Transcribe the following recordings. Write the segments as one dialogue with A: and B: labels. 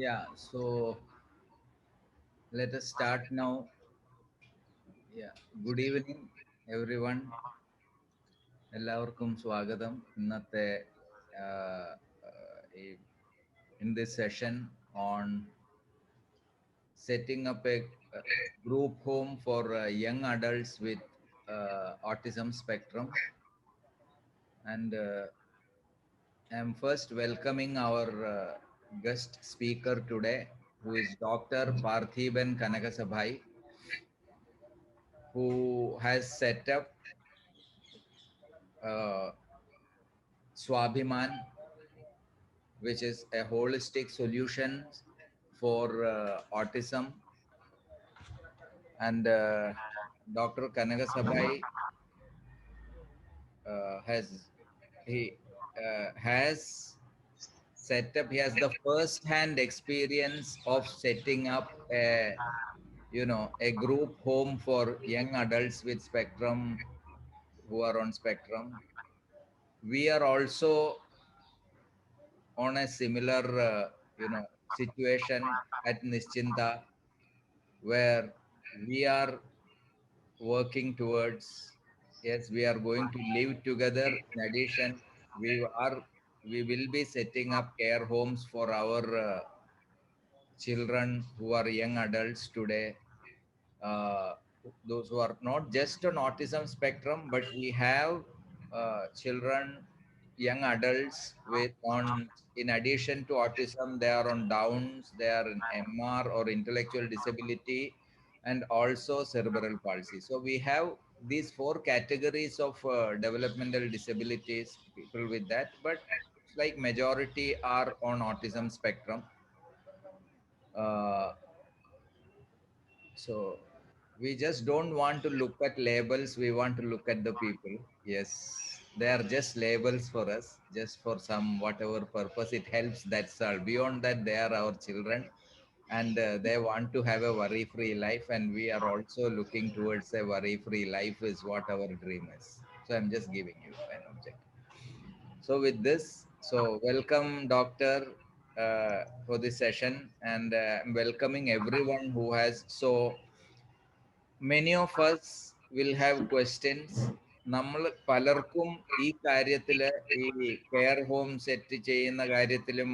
A: Yeah, so let us start now. Yeah, good evening, everyone. എല്ലാവർക്കും സ്വാഗതം ഇന്നത്തെ in this session on setting up a group home for young adults with autism spectrum. And I'm first welcoming our guest speaker today, who is Dr. Parthiban Kanagasabhai, who has set up uh, Swabhiman, which is a holistic solution for autism. And Dr. Kanagasabai has he has set up. He has the first-hand experience of setting up a group home for young adults with spectrum who are on spectrum. We are also on a similar situation at Nischinta, where we are working towards, yes, we are going to live together. In addition, we are we will be setting up care homes for our children who are young adults today, uh, those who are not just on autism spectrum, but we have children, young adults with on, in addition to autism, they are on Downs, they are in MR or intellectual disability, and also cerebral palsy. So we have these four categories of developmental disabilities, people with that, but it's like majority are on autism spectrum. Uh, So we just don't want to look at labels, we want to look at the people. Yes, they are just labels for us, just for some whatever purpose it helps, that's all. Beyond that, they are our children, and they want to have a worry-free life, and we are also looking towards a worry-free life is what our dream is. So I'm just giving you an objective. So with this, so welcome, Doctor, for this session, and I'm welcoming everyone who has. So many of us will have questions. നമ്മൾ പലർക്കും ഈ കാര്യത്തില് ഈ care home set ചെയ്യുന്ന കാര്യത്തിലും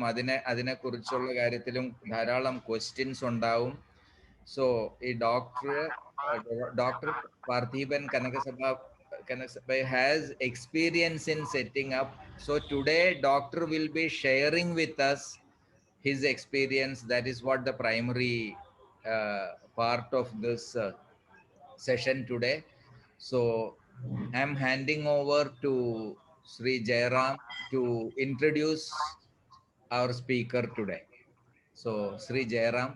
A: അതിനെക്കുറിച്ചുള്ള കാര്യത്തിലും ധാരാളം ക്വസ്റ്റ്യൻസ് ഉണ്ടാവും. സോ ഈ doctor Parthiban Kanakasabha has experience in setting up. So today doctor will be sharing with us his experience. That is what the primary part of this session today. So I'm handing over to Sri Jairam to introduce our speaker today. So Sri Jairam.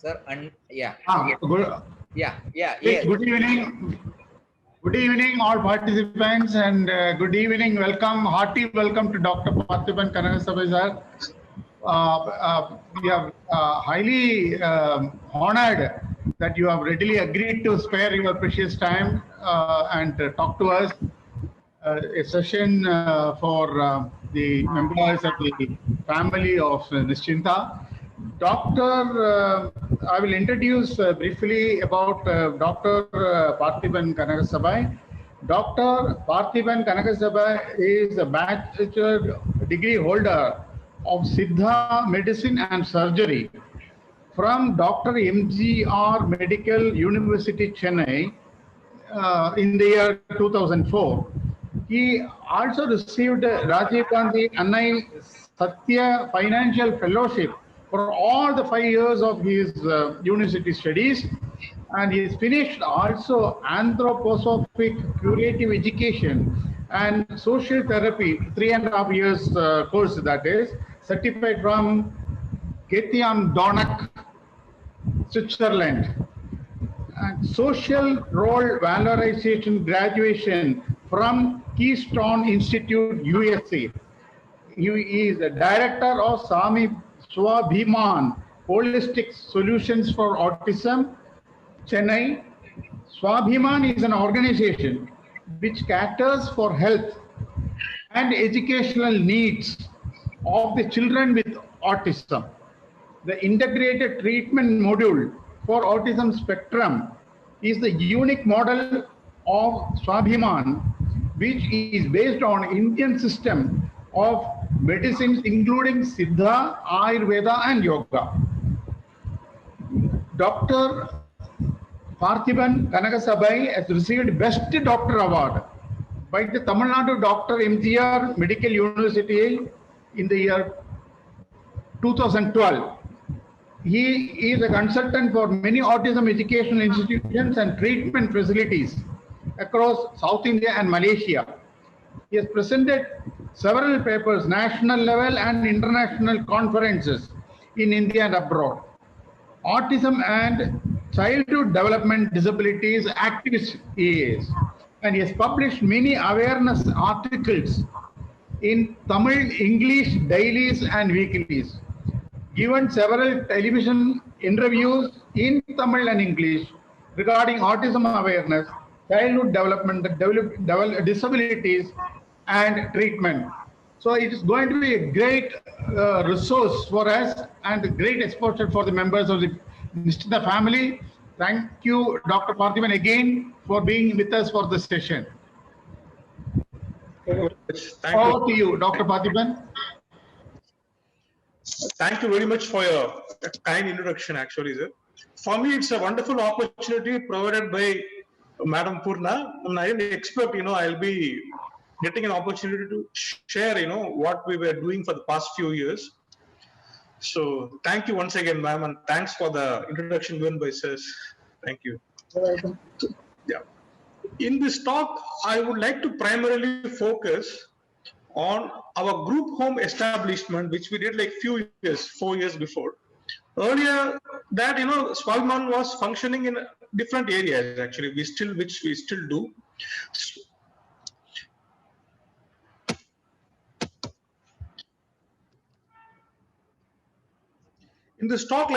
A: Sir, yeah.
B: Good,
A: Yes.
B: good evening. Good evening, all participants, and good evening. Welcome, hearty welcome to Dr. Parthiban Kanagasabhai sir. We are highly honored that you have readily agreed to spare your precious time and talk to us. A session for the members of the family of Nischinta. I will introduce briefly about Dr. Parthiban Kanagasabhai. Dr. Parthiban Kanagasabhai is a bachelor degree holder of Siddha Medicine and Surgery from Dr. MGR Medical University, Chennai, in the year 2004. He also received Rajiv Gandhi Annai Satya Financial Fellowship for all the 5 years of his university studies, and he has finished also anthroposophic curative education and social therapy, 3.5 years course that is, certified from Getian Dornach, Switzerland. And social role valorization graduation from Keystone Institute, USA. He is the director of Swami Swabhiman Holistic Solutions for Autism, Chennai, Swabhiman is an organization which caters for health and educational needs of the children with autism. The integrated treatment module for autism spectrum is the unique model of Swabhiman, which is based on Indian system of medicines including Siddha, Ayurveda and Yoga. Dr. Parthiban Kanagasabai has received Best Doctor Award by the Tamil Nadu Dr. MGR Medical University in the year 2012. He is a consultant for many autism educational institutions and treatment facilities across South India and Malaysia. He has presented several papers, national level and international conferences in India and abroad. Autism and childhood development disabilities activist he is, and he has published many awareness articles in Tamil, English dailies and weeklies, given several television interviews in Tamil and English regarding autism awareness, childhood development, disabilities and treatment. So it is going to be a great resource for us and a great exposure for the members of the Nishtita family. Thank you, Dr. Parthiban, again for being with us for this session. Over to you, Dr. Parthiban.
C: Thank you very much for your kind introduction, actually, sir. For me, it's a wonderful opportunity provided by Madam Purna. And I didn't expect, I'll be getting an opportunity to share, what we were doing for the past few years. So thank you once again, ma'am, and thanks for the introduction given by sirs. Thank you. Yeah. In this talk, I would like to primarily focus on our group home establishment, which we did like 4 years before. Earlier that, Swabhiman was functioning in different areas, actually, which we still do. In this talk, in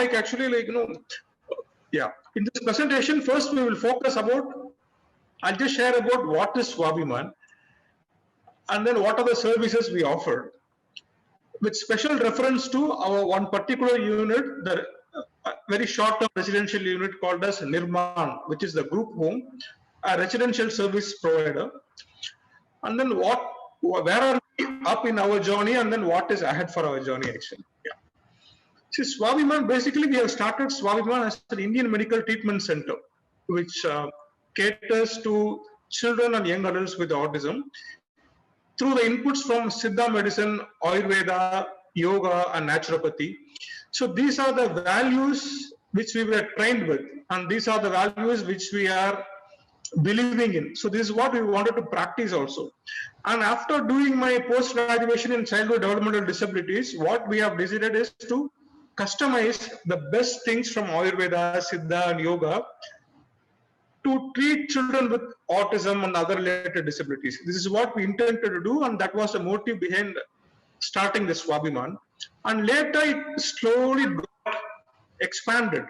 C: this presentation, first we will focus about, I'll just share about what is Swabhiman, and then what are the services we offer, with special reference to our one particular unit, the very short-term residential unit called as Nirman, which is the group home, a residential service provider. And then where are we up in our journey, and then what is ahead for our journey, actually. Yeah. See, Swabhiman, basically we have started Swabhiman as an Indian medical treatment center, which caters to children and young adults with autism through the inputs from Siddha medicine, Ayurveda, Yoga, and naturopathy. So these are the values which we were trained with, and these are the values which we are believing in. So this is what we wanted to practice also. And after doing my post-graduation in childhood developmental disabilities, what we have decided is to customize the best things from Ayurveda, Siddha, and Yoga to treat children with autism and other related disabilities. This is what we intended to do, and that was the motive behind starting this Swabhiman. And later it slowly got expanded.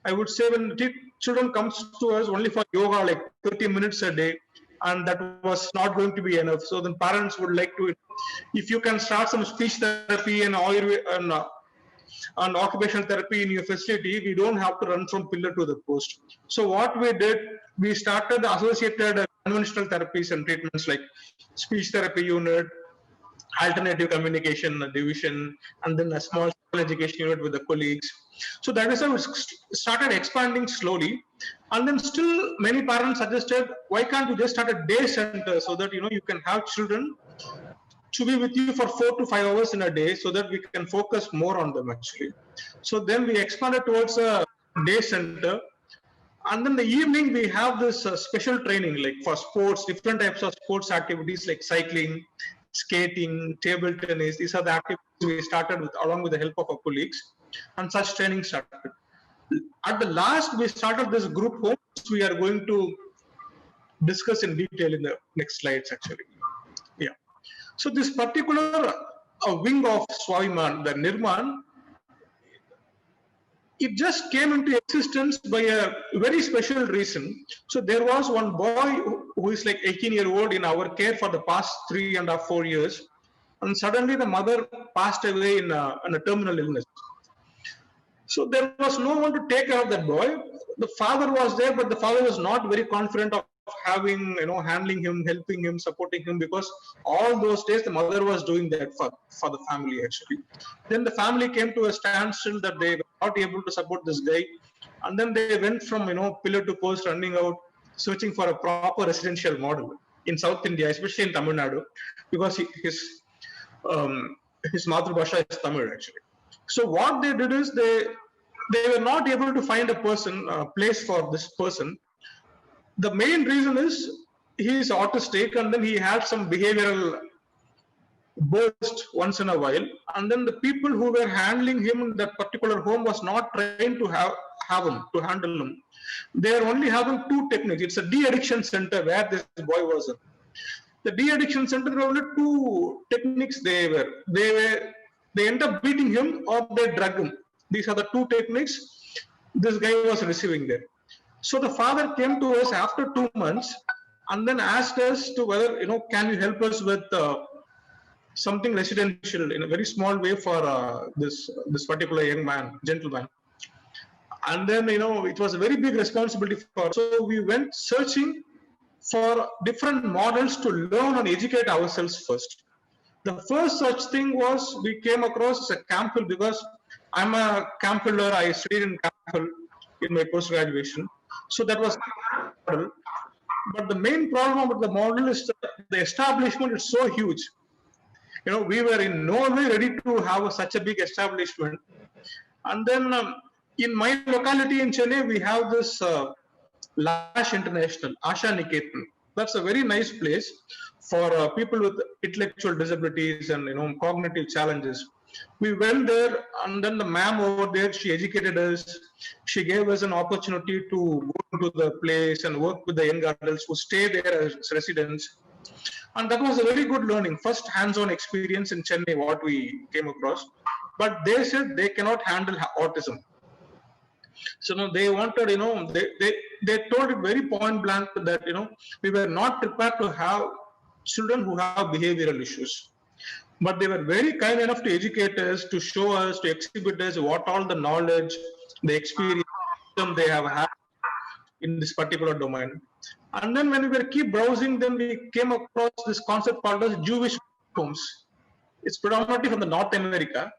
C: I would say when children comes to us only for yoga, like 30 minutes a day, and that was not going to be enough. So then parents would like to, if you can start some speech therapy and occupational therapy in your facility, we don't have to run from pillar to the post. So what we did, we started the associated conventional therapies and treatments like speech therapy unit, alternative communication division, and then a small education unit with the colleagues. So that is how it started expanding slowly. And then still many parents suggested, why can't you just start a day center so that you can have children to be with you for 4 to 5 hours in a day, so that we can focus more on them, actually. So then we expanded towards a day center. And then the evening we have this special training, like for sports, different types of sports activities like cycling, skating, table tennis. These are the activities we started with along with the help of our colleagues, and such training started. At the last, we started this group home, which we are going to discuss in detail in the next slides, actually. Yeah. So this particular wing of Swabhiman, the Nirman, it just came into existence by a very special reason. So there was one boy who is like 18-year-old in our care for the past 3.5, 4 years. And suddenly the mother passed away in a terminal illness. So there was no one to take care of that boy. The father was there, but the father was not very confident of having, handling him, helping him, supporting him, because all those days the mother was doing that for the family actually. Then the family came to a standstill that they were not able to support this guy. And then they went from, pillar to post, running out, searching for a proper residential model in South India, especially in Tamil Nadu, because his Matrubhasha is Tamil actually. So what they did is they were not able to find a place for this person. The main reason is he is autistic, and then he had some behavioral burst once in a while. And then the people who were handling him in that particular home was not trained to to handle him. They are only having two techniques. It's a de-addiction center where this boy was in. The de-addiction center, there were only two techniques they end up beating him or they drug him. These are the two techniques this guy was receiving there. So the father came to us after 2 months and then asked us to whether, can you help us with something residential in a very small way for this particular gentleman. And then, it was a very big responsibility for us. So we went searching for different models to learn and educate ourselves first. The first such thing was we came across a Campbell, because I'm a Campbeller. I studied in Campbell in my post-graduation. So that was model. But the main problem with the model is that the establishment is so huge. We were in no way ready to have such a big establishment. And then in my locality in Chennai, we have this Lash International, Asha Niketan. That's a very nice place for people with intellectual disabilities and cognitive challenges. We went there, and then the ma'am over there, she educated us. She gave us an opportunity to go to the place and work with the young adults who stay there as residents. And that was a very good learning. First hands-on experience in Chennai, what we came across. But they said they cannot handle autism. So they wanted, they told it very point blank that, we were not prepared to have children who have behavioral issues. But they were very kind enough to educate us, to show us, to exhibit us what all the knowledge, the experience they have had in this particular domain. And then when we were keep browsing, then we came across this concept called as Jewish homes. It's predominantly from the North America.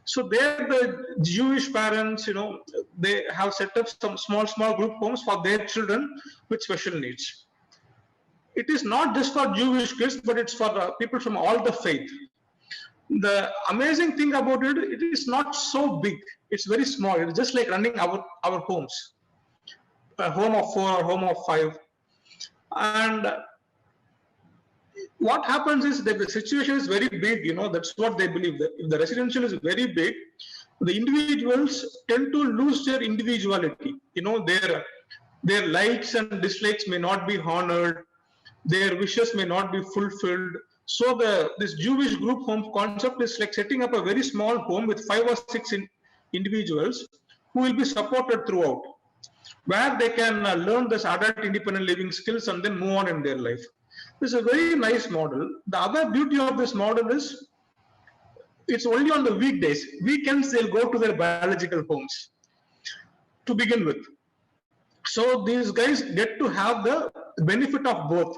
C: So there, the Jewish parents, they have set up some small group homes for their children with special needs. It is not just for Jewish kids, but it's for people from all the faith. The amazing thing about it, it is not so big. It's very small. It's just like running our homes, a home of 4 or home of 5. And what happens is that the situation is very big, that's what they believe. That if the residential is very big, the individuals tend to lose their individuality. Their likes and dislikes may not be honored. Their wishes may not be fulfilled. So this Jewish group home concept is like setting up a very small home with 5 or 6 individuals who will be supported throughout, where they can learn this adult independent living skills and then move on in their life. This is a very nice model. The other beauty of this model is it's only on the weekdays. Weekends, they'll go to their biological homes to begin with. So these guys get to have the benefit of both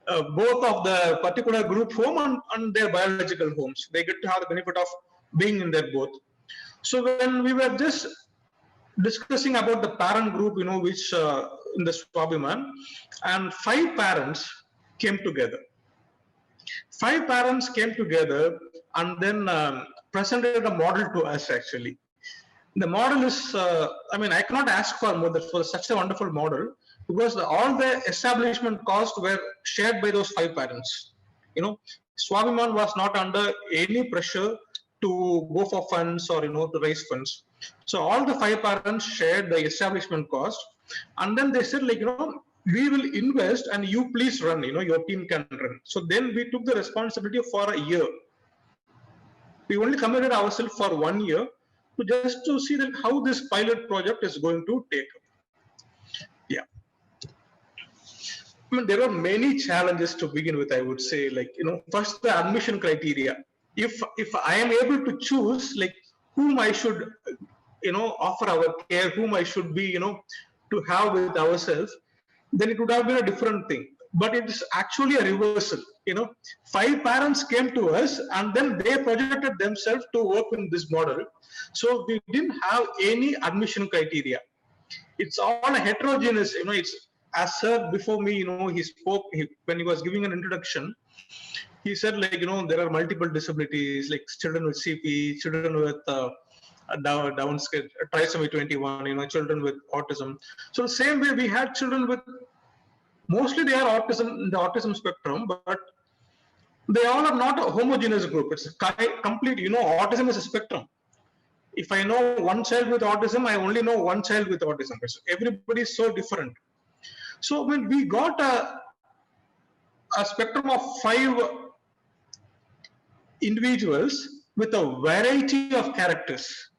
C: of the particular group home and their biological homes. They get to have the benefit of being in their both. So when we were just discussing about the parent group, which in the Swabhiman, and 5 parents came together. 5 parents came together and then presented a model to us actually. The model is, I cannot ask for more for such a wonderful model, because all the establishment costs were shared by those 5 parents. Swabhiman was not under any pressure to go for funds or, to raise funds. So all the 5 parents shared the establishment cost. And then they said, we will invest and you please run, your team can run. So then we took the responsibility for a year. We only committed ourselves for 1 year. just to see that how this pilot project is going to take up. Yeah. I mean, there are many challenges to begin with, I would say, like, first the admission criteria. If I am able to choose, like, whom I should, offer our care, whom I should be, to have with ourselves, then it would have been a different thing. But it is actually a reversal. 5 parents came to us and then they projected themselves to work in this model. So we didn't have any admission criteria. It's all heterogeneous. It's, as sir before me, he spoke when he was giving an introduction. He said, like, there are multiple disabilities, like children with CP, children with Down trisomy 21, children with autism. So the same way we had children with, mostly they are the autism spectrum, but they all are not a homogeneous group. It's complete, autism is a spectrum. If I know one child with autism, I only know one child with autism. So everybody is so different. So when we got a spectrum of 5 individuals with a variety of characters.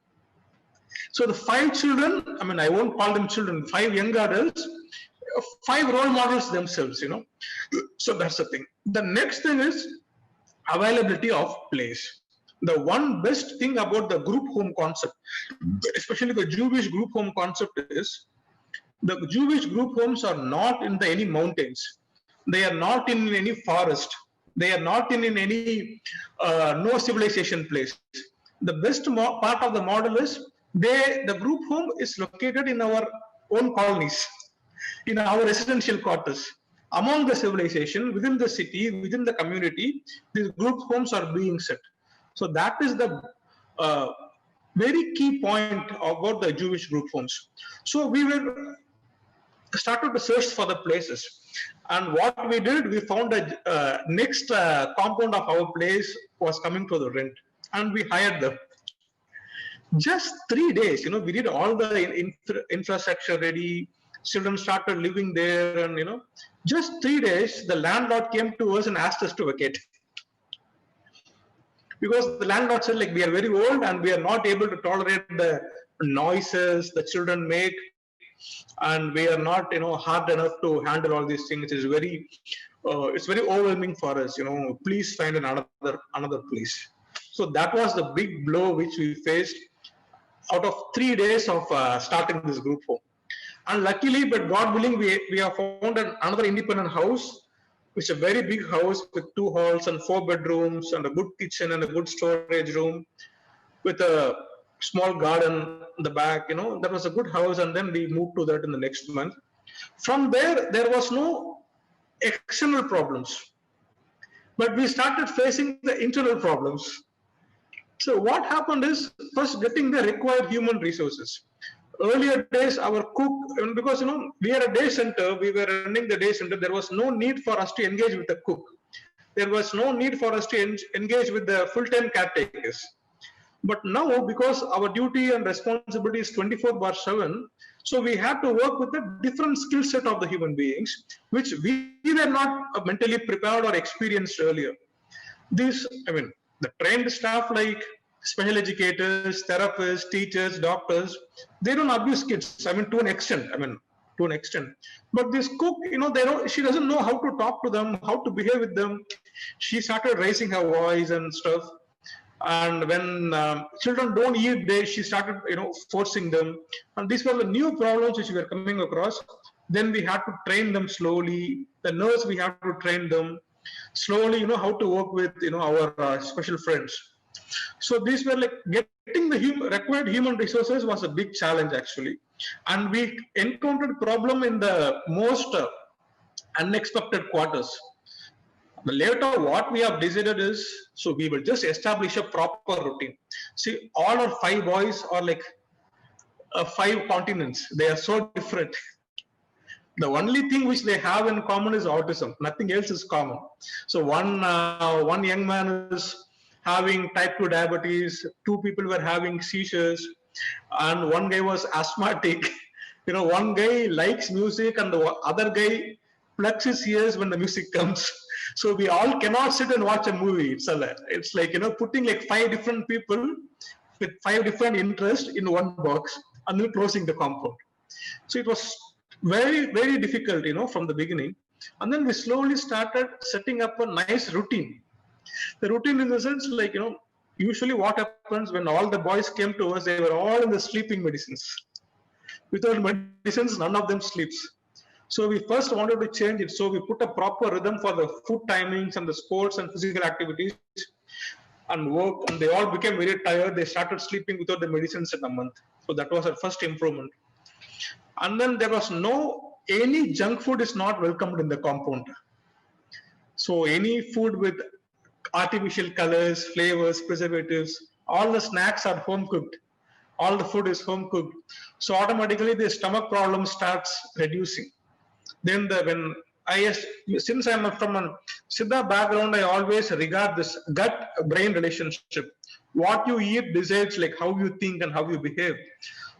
C: So the 5 children, I mean, I won't call them children, 5 young adults, 5 role models themselves, So that's the thing. The next thing is availability of place. The one best thing about the group home concept, especially the Jewish group home concept, is the Jewish group homes are not in any mountains. They are not in any forest. They are not in any no civilization place. The best part of the model is the group home is located in our own colonies, in our residential quarters. Among the civilization, within the city, within the community, these group homes are being set. So that is the very key point about the Jewish group homes. So we were started to search for the places, and what we did, we found a next compound of our place was coming to the rent, and we hired them. Just 3 days, we did all the infrastructure ready. Children started living there, and just 3 days, the landlord came to us and asked us to vacate. Because the landlord said, like, we are very old and we are not able to tolerate the noises the children make, and we are not, hard enough to handle all these things. It's very overwhelming for us. Please find another place. So that was the big blow which we faced out of 3 days of starting this group home. And luckily, but God willing, we have found another independent house, which is a very big house with 2 halls and 4 bedrooms and a good kitchen and a good storage room with a small garden in the back. That was a good house, and then we moved to that in the next month. From there was no external problems, but we started facing the internal problems. So what happened is, first getting the required human resources. Earlier days, our cook, because we are a day center, we were running the day center, there was no need for us to engage with the cook. There was no need for us to engage with the full-time caretakers. But now, because our duty and responsibility is 24/7, so we had to work with a different skill set of the human beings, which we were not mentally prepared or experienced earlier. The trained staff like special educators, therapists, teachers, doctors, they don't abuse kids. To an extent. But this cook, she doesn't know how to talk to them, how to behave with them. She started raising her voice and stuff. And when children don't eat, she started, forcing them. And these were the new problems which we were coming across. Then we had to train them slowly. The nurse, we had to train them slowly, how to work with, our special friends. So these were like getting the required human resources was a big challenge actually. And we encountered problem in the most unexpected quarters. But later, what we have decided is, so we will just establish a proper routine. See, all our 5 boys are like 5 continents. They are so different. The only thing which they have in common is autism. Nothing else is common. So one young man is having type 2 diabetes. 2 people were having seizures, and one guy was asthmatic. One guy likes music, and the other guy plugs his ears when the music comes. So we all cannot sit and watch a movie. It's like, putting like 5 different people, with 5 different interests in one box and then closing the compound. So it was very, very difficult, from the beginning. And then we slowly started setting up a nice routine. The routine in the sense, usually what happens when all the boys came to us, they were all in the sleeping medicines. Without medicines, none of them sleeps. So we first wanted to change it. So we put a proper rhythm for the food timings and the sports and physical activities and work, and they all became very tired. They started sleeping without the medicines in a month. So that was our first improvement. And then there was any junk food is not welcomed in the compound. So any food with artificial colors, flavors, preservatives, all the snacks are home cooked. All the food is home cooked. So automatically the stomach problem starts reducing. Then since I'm from a Siddha background, I always regard this gut-brain relationship. What you eat decides like how you think and how you behave.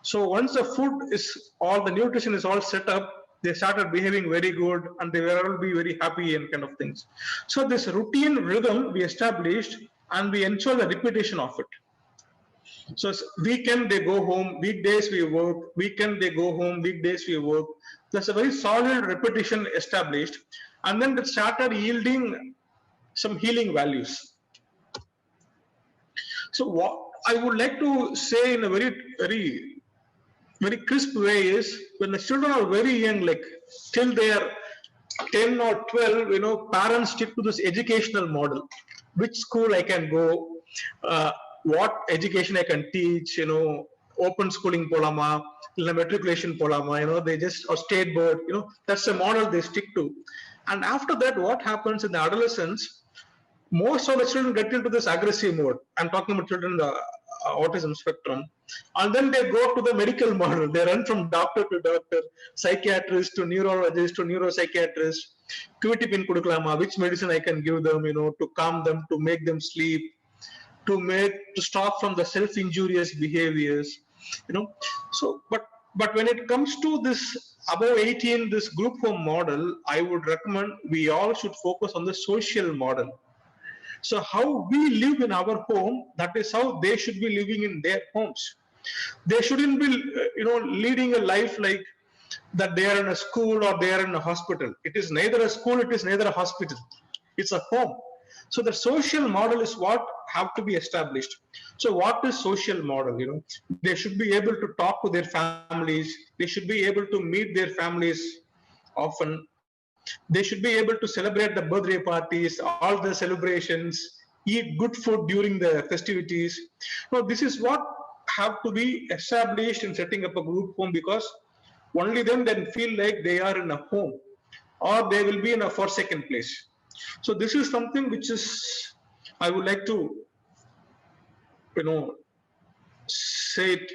C: So once the food is all, the nutrition is all set up, they started behaving very good and they will all be very happy and kind of things. So this routine rhythm we established and we ensure the repetition of it. So weekend they go home, weekdays we work, weekend they go home, weekdays we work. There's a very solid repetition established, and then it started yielding some healing values. So what I would like to say in a very, very, very crisp way is, when the children are very young, like till they are 10 or 12, parents stick to this educational model. Which school I can go, what education I can teach, open schooling polama, matriculation polama, they just, or state board, that's the model they stick to. And after that, what happens in the adolescence, most of the children get into this aggressive mode. I'm talking about children in the autism spectrum. And then they go to the medical model. They run from doctor to doctor, psychiatrist to neurologist to neuropsychiatrist. Quitipin kuduklama, which medicine I can give them, to calm them, to make them sleep, to stop from the self-injurious behaviors, So, but when it comes to this above 18, this group home model, I would recommend we all should focus on the social model. So how we live in our home, that is how they should be living in their homes. They shouldn't be, leading a life like that they are in a school or they are in a hospital. It is neither a school, it is neither a hospital. It's a home. So the social model is what have to be established. So what is social model? They should be able to talk to their families. They should be able to meet their families often. They should be able to celebrate the birthday parties, all the celebrations, eat good food during the festivities. Now, this is what have to be established in setting up a group home, because only then they feel like they are in a home, or they will be in a forsaken place. So this is something which is, I would like to, say it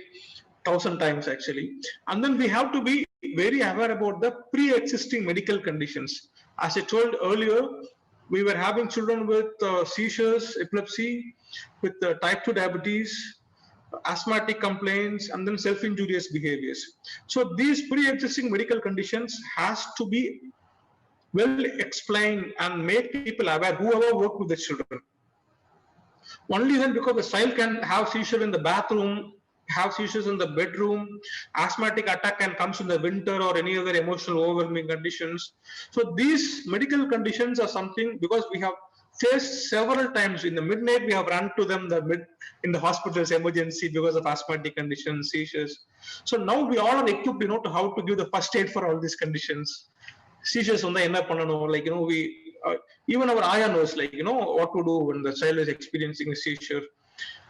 C: 1,000 times actually. And then we have to be very aware about the pre-existing medical conditions. As I told earlier, we were having children with seizures, epilepsy, with type 2 diabetes, asthmatic complaints, and then self-injurious behaviors. So these pre-existing medical conditions has to be well explained and make people aware, whoever work with the children. Only then, because the child can have seizure in the bathroom, have seizures in the bedroom, asthmatic attack can come in the winter or any other emotional overwhelming conditions. So these medical conditions are something, because we have faced several times in the midnight, we have run to them in the hospital's emergency because of asthmatic conditions, seizures. So now we all are equipped, to how to give the first aid for all these conditions. Seizures on the even our ayah knows, what to do when the child is experiencing a seizure,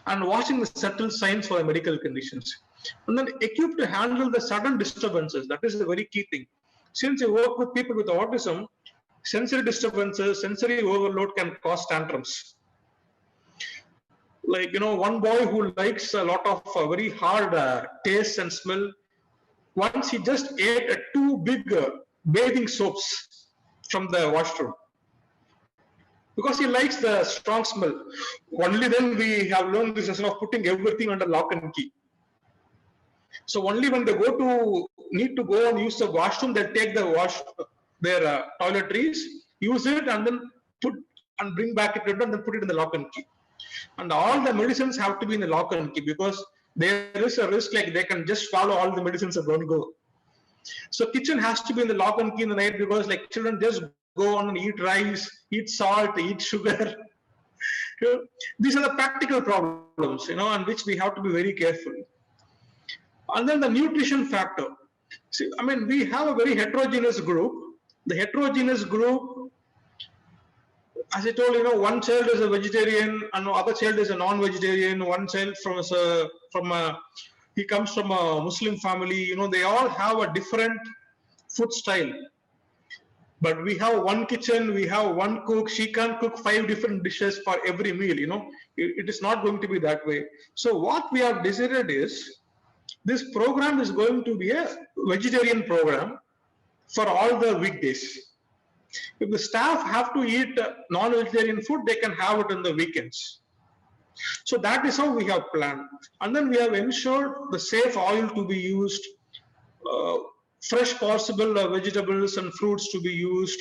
C: and watching the subtle signs for the medical conditions. And then equipped to handle the sudden disturbances. That is a very key thing. Since you work with people with autism, sensory disturbances, sensory overload can cause tantrums. One boy who likes a lot of very hard taste and smell, once he just ate 2 big bathing soaps from the washroom, because he likes the strong smell. Only then we have learned this lesson of putting everything under lock and key. So only when they need to go and use the washroom, they take their toiletries, use it, and then bring back it and then put it in the lock and key. And all the medicines have to be in the lock and key, because there is a risk like they can just swallow all the medicines and don't go. So kitchen has to be in the lock and key in the night, because like children just go on and eat rice, eat salt, eat sugar. These are the practical problems, and which we have to be very careful. And then the nutrition factor. See, I mean, we have a very heterogeneous group. The heterogeneous group, as I told you, one child is a vegetarian, and other child is a non-vegetarian. One child he comes from a Muslim family. They all have a different food style. But we have one kitchen, we have one cook. She can cook 5 different dishes for every meal. It is not going to be that way. So what we have decided is, this program is going to be a vegetarian program for all the weekdays. If the staff have to eat non-vegetarian food, they can have it on the weekends. So that is how we have planned. And then we have ensured the safe oil to be used, fresh possible vegetables and fruits to be used.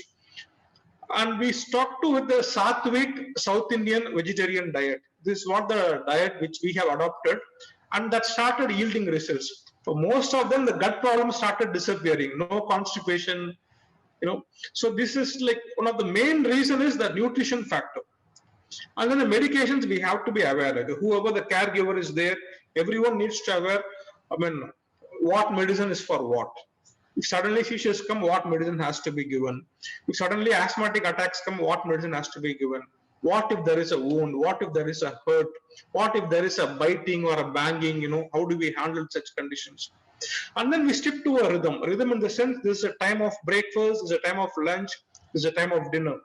C: And we stuck to with the Sattvic South Indian vegetarian diet. This is what the diet which we have adopted, and that started yielding results. For most of them, the gut problems started disappearing, no constipation, So this is like one of the main reason is the nutrition factor. And then the medications, we have to be aware. Like whoever the caregiver is there, everyone needs to aware, what medicine is for what. If suddenly seizures come, what medicine has to be given? If suddenly asthmatic attacks come, what medicine has to be given? What if there is a wound? What if there is a hurt? What if there is a biting or a banging? How do we handle such conditions? And then we stick to a rhythm. Rhythm in the sense, this is a time of breakfast, this is a time of lunch, this is a time of dinner.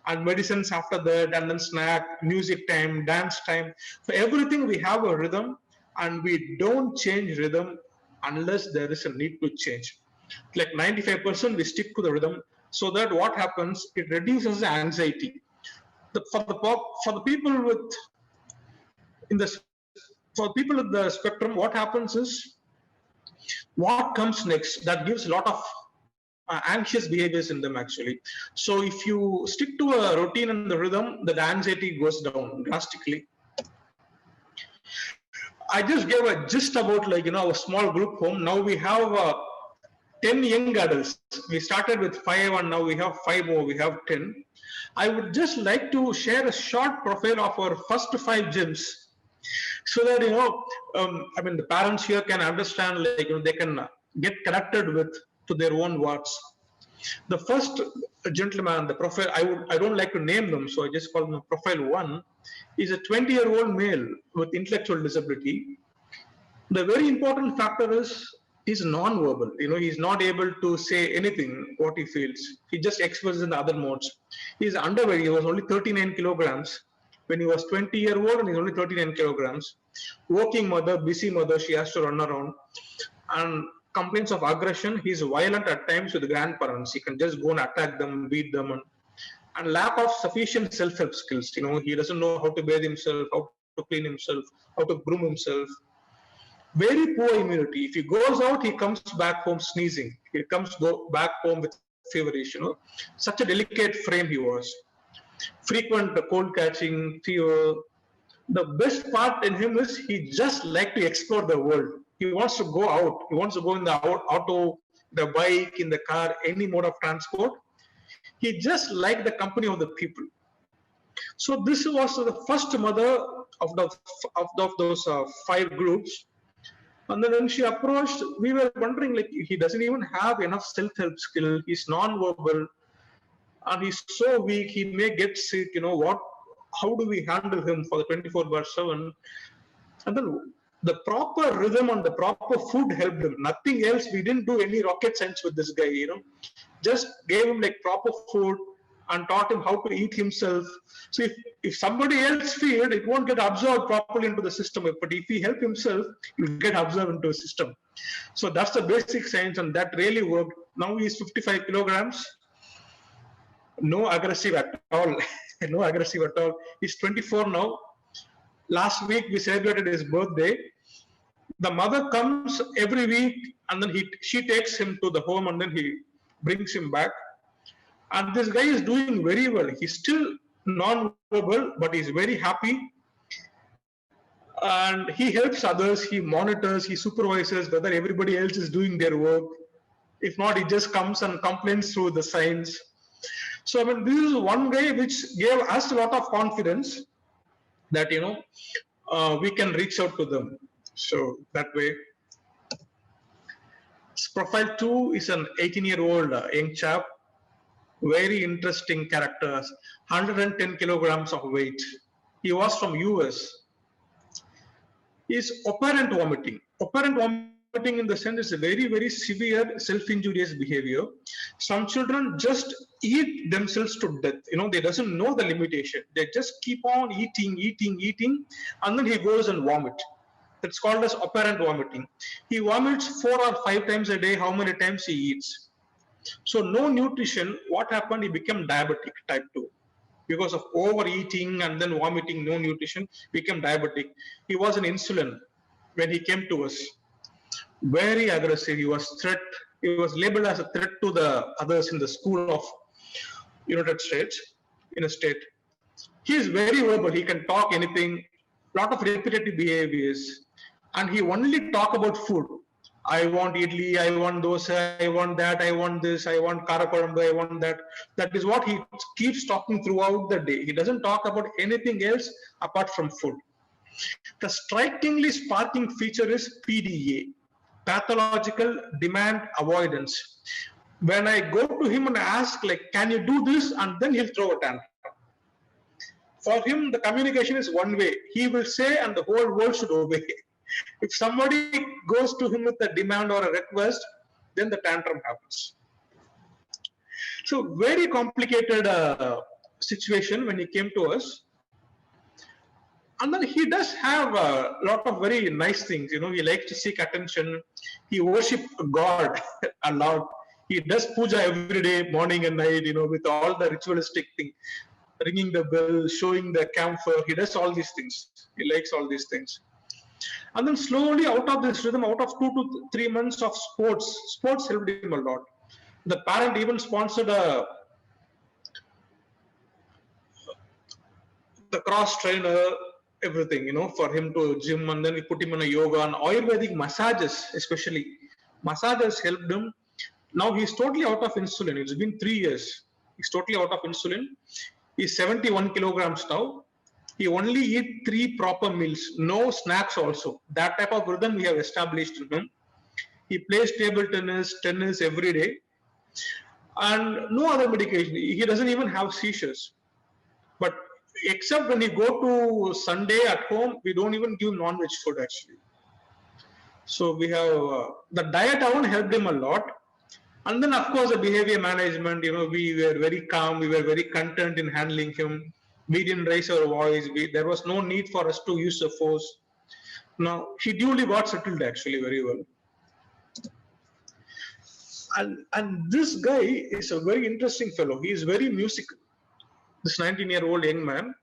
C: And medicines after that, and then snack, music time, dance time. For everything, we have a rhythm, and we don't change rhythm unless there is a need to change. Like 95%, we stick to the rhythm, so that what happens, it reduces the anxiety. For the people with the spectrum, what happens is, what comes next, that gives a lot of anxious behaviors in them actually. So if you stick to a routine and the rhythm, the anxiety goes down drastically. I just gave a gist about a small group home. Now we have 10 young adults. We started with 5 and now we have 5 more, we have 10. I would just like to share a short profile of our first 5 gyms, so that the parents here can understand, they can get connected to their own wards. The first gentleman, the profile, I don't like to name them, so I just call them profile 1, is a 20-year-old male with intellectual disability. The very important factor is he's non-verbal. He's not able to say anything what he feels. He just expresses in the other modes. He's underweight. He was only 39 kilograms when he was 20-year-old, and he's only 39 kilograms. Working mother, busy mother, she has to run around. And complaints of aggression. He's violent at times with the grandparents. He can just go and attack them, beat them, and lack of sufficient self-help skills. He doesn't know how to bathe himself, how to clean himself, how to groom himself. Very poor immunity. If he goes out, he comes back home sneezing. He comes back home with feverish. Such a delicate frame he was. Frequent cold catching, fever. The best part in him is he just like to explore the world. He wants to go out. He wants to go in the auto, the bike, in the car, any mode of transport. He just liked the company of the people. So this was the first mother of those 5 groups. And then when she approached, we were wondering, he doesn't even have enough self-help skill. He's non-verbal, and he's so weak. He may get sick. How do we handle him for the 24/7? And then the proper rhythm and the proper food helped him. Nothing else. We didn't do any rocket science with this guy. Just gave him proper food and taught him how to eat himself. So if somebody else feed, it won't get absorbed properly into the system. But if he help himself, it will get absorbed into a system. So that's the basic science, and that really worked. Now he's 55 kilograms. No aggressive at all. No aggressive at all. He's 24 now. Last week we celebrated his birthday. The mother comes every week, and then she takes him to the home, and then he brings him back. And this guy is doing very well. He's still non-verbal, but he's very happy. And he helps others, he monitors, he supervises whether everybody else is doing their work. If not, he just comes and complains through the signs. So I mean, this is one guy which gave us a lot of confidence that, you know, we can reach out to them. So that way. Profile 2 is an 18-year-old young chap, very interesting character, 110 kilograms of weight. He was from US. Is operant vomiting. Operant vomiting in the sense is a very, very severe self-injurious behavior. Some children just eat themselves to death. You know, they doesn't know the limitation. They just keep on eating, and then he goes and vomit. That's called as operant vomiting. He vomits 4 or 5 times a day, how many times he eats. So no nutrition, what happened? He became diabetic, type 2. Because of overeating and then vomiting, no nutrition, became diabetic. He was on insulin when he came to us. Very aggressive. He was labeled as a threat to the others in the school of United States, in a state. He is very verbal. He can talk anything, lot of repetitive behaviors. And he only talk about food. I want idli, I want dosa, I want that, I want this, I want karakorambu, I want that. That is what he keeps talking throughout the day. He doesn't talk about anything else apart from food. The strikingly sparking feature is PDA, pathological demand avoidance. When I go to him and ask, like, can you do this? And then he'll throw a tantrum. For him, the communication is one way. He will say and the whole world should obey. If somebody goes to him with a demand or a request, then the tantrum happens. So very complicated situation when he came to us. And then he does have a lot of very nice things. You know, he likes to seek attention. He worships God a lot. He does puja every day, morning and night, you know, with all the ritualistic thing, ringing the bell, showing the camphor. He does all these things. He likes all these things. And then slowly out of this rhythm, out of 2 to 3 months of sports helped him a lot. The parent even sponsored the cross trainer, everything, you know, for him to gym, and then we put him in a yoga and Ayurvedic massages, especially. Massages helped him. Now he's totally out of insulin. It's been 3 years. He's totally out of insulin. He's 71 kilograms now. He only eat 3 proper meals, no snacks also. That type of rhythm we have established in him. He plays table tennis every day. And no other medication. He doesn't even have seizures. But except when he go to Sunday at home, we don't even give non-veg food actually. So we have, the diet alone helped him a lot. And then of course the behavior management, you know, we were very calm, we were very content in handling him. We didn't raise our voice. There was no need for us to use the force. Now, he duly got settled actually very well. And this guy is a very interesting fellow. He is very musical. This 19-year-old young man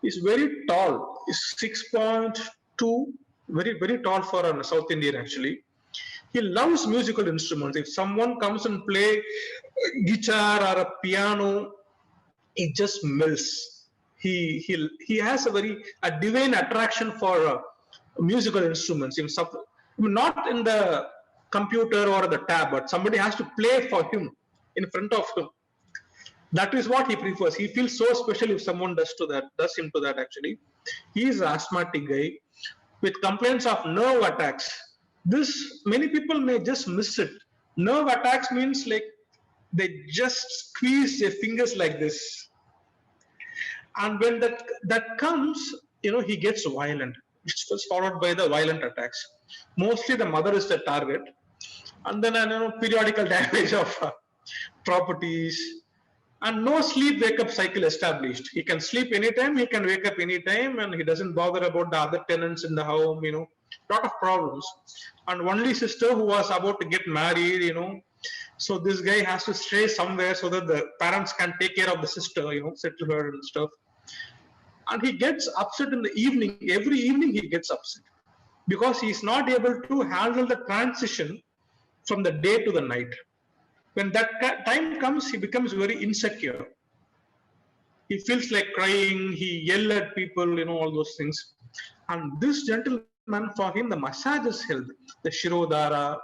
C: is very tall. He's 6.2, very, very tall for a South Indian actually. He loves musical instruments. If someone comes and play guitar or a piano, it just melts. He has a divine attraction for musical instruments. Not in the computer or the tab, but somebody has to play for him in front of him. That is what he prefers. He feels so special if someone does him to that actually. He is an asthmatic guy with complaints of nerve attacks. This, many people may just miss it. Nerve attacks means like they just squeeze their fingers like this. And when that comes, you know, he gets violent. It's followed by the violent attacks. Mostly the mother is the target. And then, you know, periodical damage of properties. And no sleep wake-up cycle established. He can sleep anytime, he can wake up anytime, and he doesn't bother about the other tenants in the home, you know. Lot of problems. And only sister who was about to get married, you know. So this guy has to stay somewhere so that the parents can take care of the sister, you know, settle her and stuff. And he gets upset in the evening. Every evening he gets upset because he's not able to handle the transition from the day to the night. When that time comes, he becomes very insecure. He feels like crying, he yells at people, you know, all those things. And this gentleman, for him, the massages helped. The Shirodhara,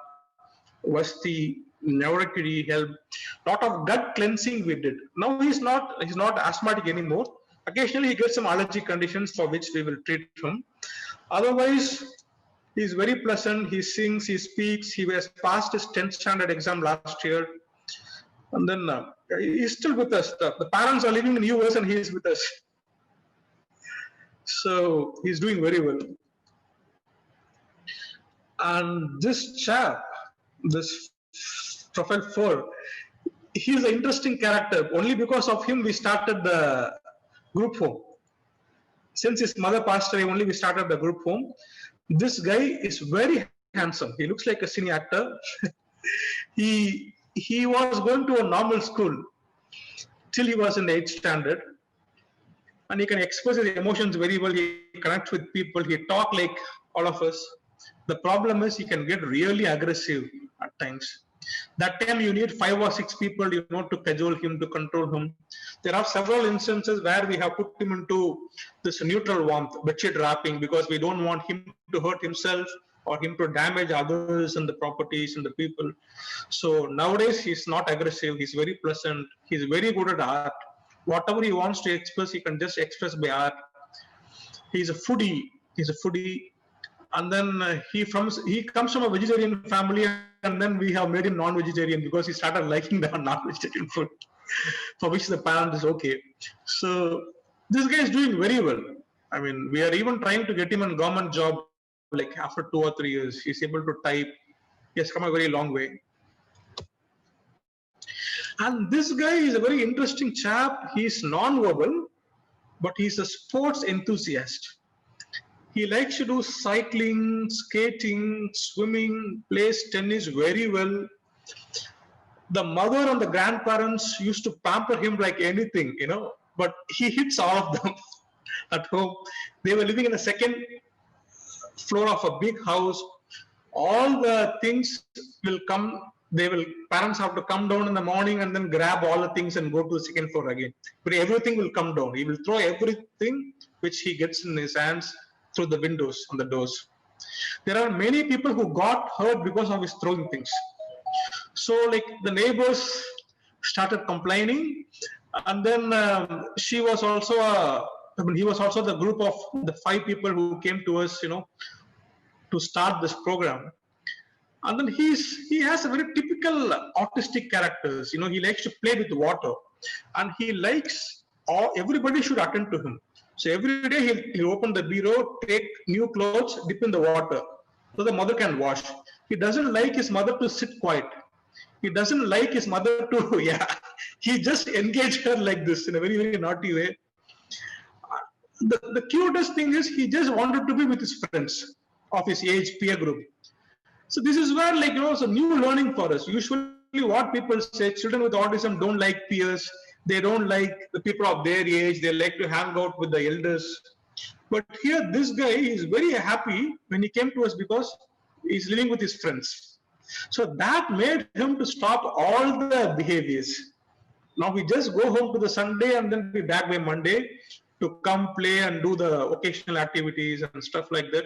C: Vasti, Navarakiri helped. Lot of gut cleansing we did. Now he's not asthmatic anymore. Occasionally he gets some allergy conditions for which we will treat him. Otherwise, he's very pleasant. He sings, he speaks. He has passed his 10th standard exam last year. And then he's still with us. The parents are living in the US and he is with us. So he's doing very well. And this chap, this Profile 4, he's an interesting character. Only because of him we started the group home. Since his mother passed away, only we started the group home. This guy is very handsome. He looks like a cine actor. He was going to a normal school till he was in the 8th standard. And he can express his emotions very well. He connects with people. He talks like all of us. The problem is he can get really aggressive at times. That time you need 5 or 6 people, to cajole him, to control him. There are several instances where we have put him into this neutral warmth, bedsheet wrapping, because we don't want him to hurt himself or him to damage others and the properties and the people. So nowadays he's not aggressive. He's very pleasant. He's very good at art. Whatever he wants to express, he can just express by art. He's a foodie. And then he comes from a vegetarian family, and then we have made him non-vegetarian because he started liking the non-vegetarian food, for which the parent is okay. So this guy is doing very well. I mean, we are even trying to get him a government job, like after 2 or 3 years. He's able to type. He has come a very long way. And this guy is a very interesting chap. He's non-verbal, but he's a sports enthusiast. He likes to do cycling, skating, swimming, plays tennis very well. The mother and the grandparents used to pamper him like anything, but he hits all of them at home. They were living in the 2nd floor of a big house. All the things will come. Parents have to come down in the morning and then grab all the things and go to the 2nd floor again. But everything will come down. He will throw everything which he gets in his hands through the windows and the doors. There are many people who got hurt because of his throwing things. So like the neighbors started complaining, and then he was also the group of the 5 people who came to us, to start this program. And then he has a very typical autistic characters. He likes to play with water, and he likes everybody should attend to him. So every day he'll open the bureau, take new clothes, dip in the water, so the mother can wash. He doesn't like his mother to sit quiet. He doesn't like his mother to, he just engaged her like this in a very, very naughty way. The cutest thing is he just wanted to be with his friends of his age, peer group. So this is where it's a new learning for us. Usually what people say, children with autism don't like peers. They don't like the people of their age. They like to hang out with the elders. But here, this guy is very happy when he came to us because he's living with his friends. So that made him to stop all the behaviors. Now we just go home to the Sunday and then be back by Monday to come play and do the occasional activities and stuff like that.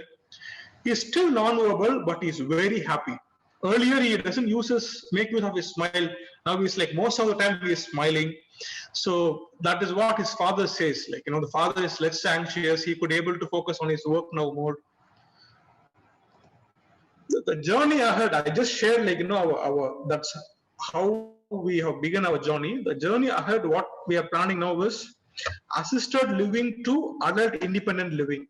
C: He's still non-verbal, but he's very happy. Earlier, he doesn't make use of his smile. Now he's like most of the time he is smiling. So that is what his father says. The father is less anxious. He could able to focus on his work now more. The journey ahead, I just shared that's how we have begun our journey. The journey ahead, what we are planning now is assisted living to adult independent living.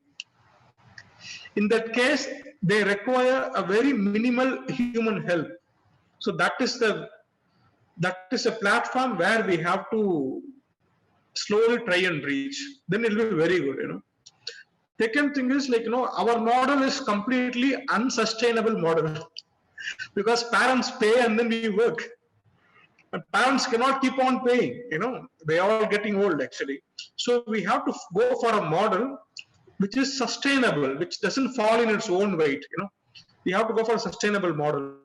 C: In that case, they require a very minimal human help. So that is a platform where we have to slowly try and reach. Then it will be very good, Second thing is our model is completely unsustainable model because parents pay and then we work. But parents cannot keep on paying, they are all getting old actually. So we have to go for a model which is sustainable, which doesn't fall in its own weight, We have to go for a sustainable model.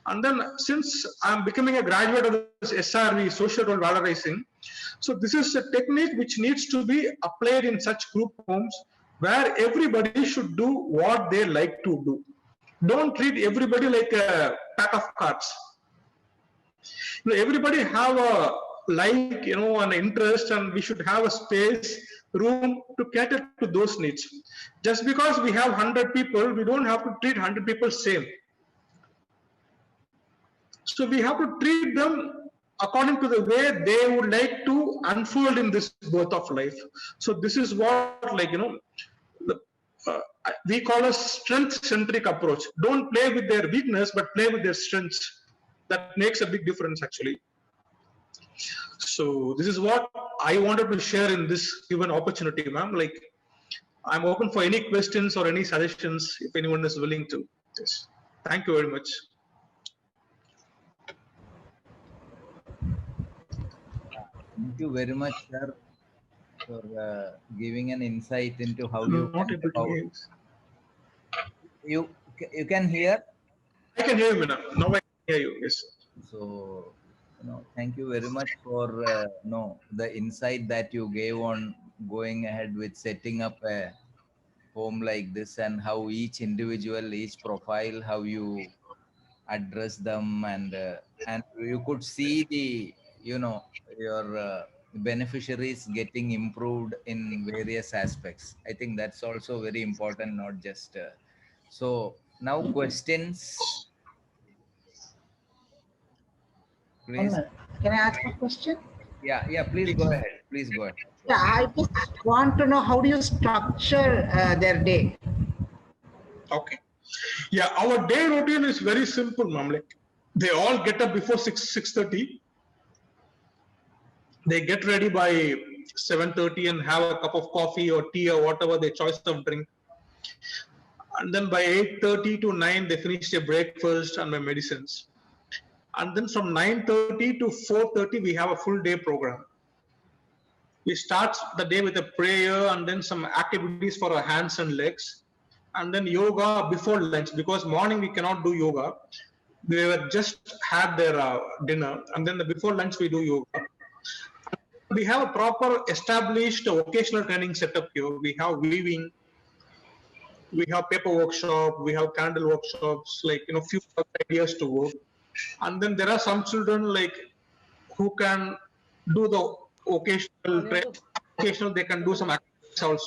C: And then since I'm becoming a graduate of this SRV, social role valorizing, so this is a technique which needs to be applied in such group homes where everybody should do what they like to do. Don't treat everybody like a pack of cards. Everybody have a like, an interest, and we should have a space, room to cater to those needs. Just because we have 100 people, we don't have to treat 100 people same. So we have to treat them according to the way they would like to unfold in this birth of life. So this is what, we call a strength-centric approach. Don't play with their weakness, but play with their strengths. That makes a big difference, actually. So this is what I wanted to share in this given opportunity, ma'am. I'm open for any questions or any suggestions if anyone is willing to. Yes. Thank you very much.
A: Thank you very much, sir, for giving an insight into how you can hear.
C: I can hear you now. Now I can hear you. Yes.
A: So, thank you very much for the insight that you gave on going ahead with setting up a home like this, and how each individual, each profile, how you address them, and you could see the your beneficiaries getting improved in various aspects. I think that's also very important, not just so now questions, please.
D: Can I ask a question?
A: Yeah, please go ahead.
D: Yeah, I just want to know, how do you structure their day?
C: Okay. Yeah, our day routine is very simple, ma'am. They all get up before 6:30. They get ready by 7:30 and have a cup of coffee or tea or whatever their choice of drink. And then by 8:30 to 9, they finish their breakfast and my medicines. And then from 9:30 to 4:30, we have a full day program. We start the day with a prayer and then some activities for our hands and legs. And then yoga before lunch, because morning we cannot do yoga. We were just had their dinner, and then before lunch we do yoga. We have a proper established vocational training setup here. We have weaving, we have paper workshop, we have candle workshops, few ideas to work. And then there are some children who can do the occasional, they can do some activities also.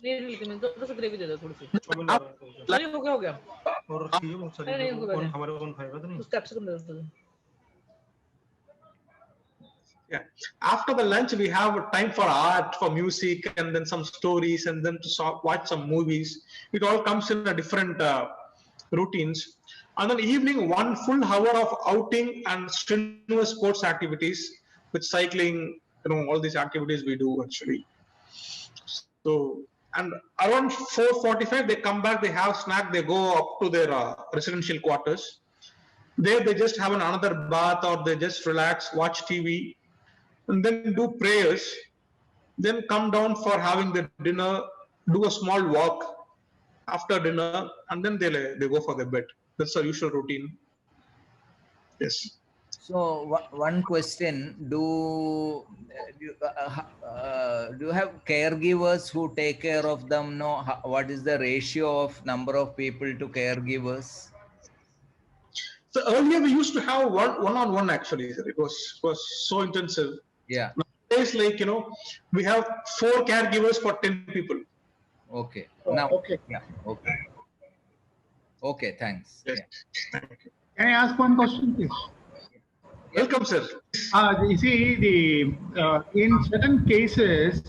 C: Yeah. After the lunch, we have time for art, for music, and then some stories, and then to watch some movies. It all comes in a different routines. And then evening, 1 full hour of outing and strenuous sports activities with cycling, all these activities we do actually. So, and around 4:45, they come back, they have snack, they go up to their residential quarters. There they just have another bath, or they just relax, watch TV, and then do prayers, then come down for having the dinner, do a small walk after dinner, and then they go for their bed. That's our usual routine. Yes.
A: So one question: Do you have caregivers who take care of them? No, what is the ratio of number of people to caregivers?
C: So earlier we used to have one-on-one actually. It was so intensive.
A: Yeah.
C: Nowadays, we have 4 caregivers for 10 people.
A: Okay.
D: Oh,
A: now.
D: okay.
A: Yeah. Okay. Okay. Thanks.
C: Yes.
A: Yeah.
C: Thank you.
B: Can I ask one question, please?
C: Welcome, sir.
B: You see, in certain cases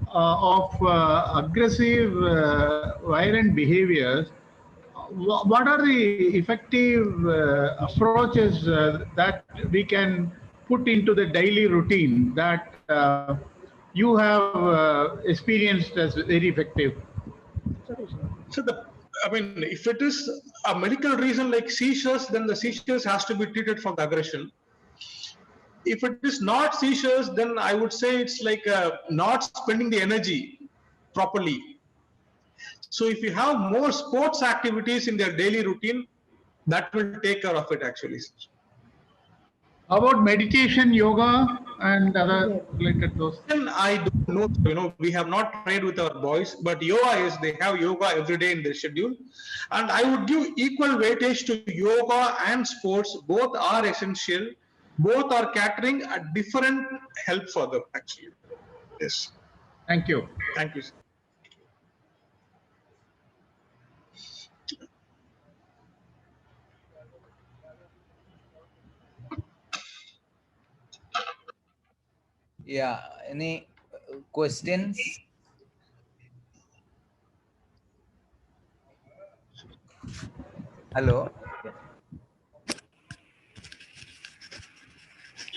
B: of aggressive, violent behaviors, what are the effective approaches that we can put into the daily routine that you have experienced as very effective?
C: So if it is a medical reason like seizures, then the seizures has to be treated for the aggression. If it is not seizures, then I would say it's not spending the energy properly. So if you have more sports activities in their daily routine, that will take care of it actually.
B: How about meditation, yoga, and other related those?
C: Then I don't know, we have not tried with our boys, but yoga is, they have yoga every day in their schedule. And I would give equal weightage to yoga and sports. Both are essential. Both are catering a different help for them, actually. Yes.
B: Thank you.
C: Thank you, sir.
A: Yeah, any questions? Hello.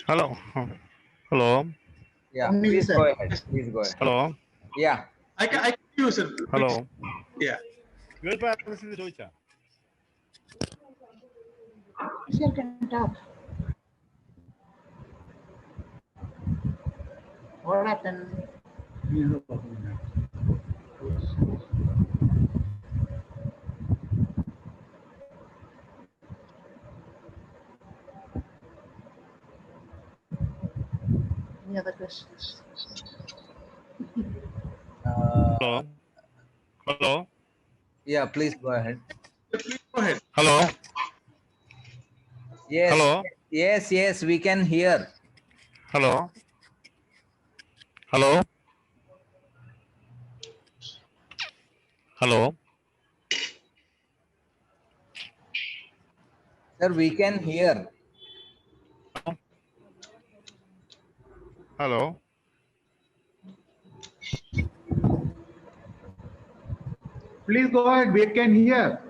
E: Hello. Hello.
A: Yeah,
D: Only
A: please
D: sir.
A: go ahead. Please go ahead.
E: Hello.
A: Yeah.
C: I can use it.
E: Hello.
C: Yeah.
E: ചോദിച്ചാ
D: Sir can talk. What happened? Any other questions?
E: Hello. Hello.
A: Yeah, please go ahead.
C: Please go ahead.
E: Hello.
A: Yes.
E: Hello.
A: Yes, we can hear.
E: Hello. Hello. Hello.
A: Sir, we can hear.
E: Hello.
B: Please go ahead. We can hear.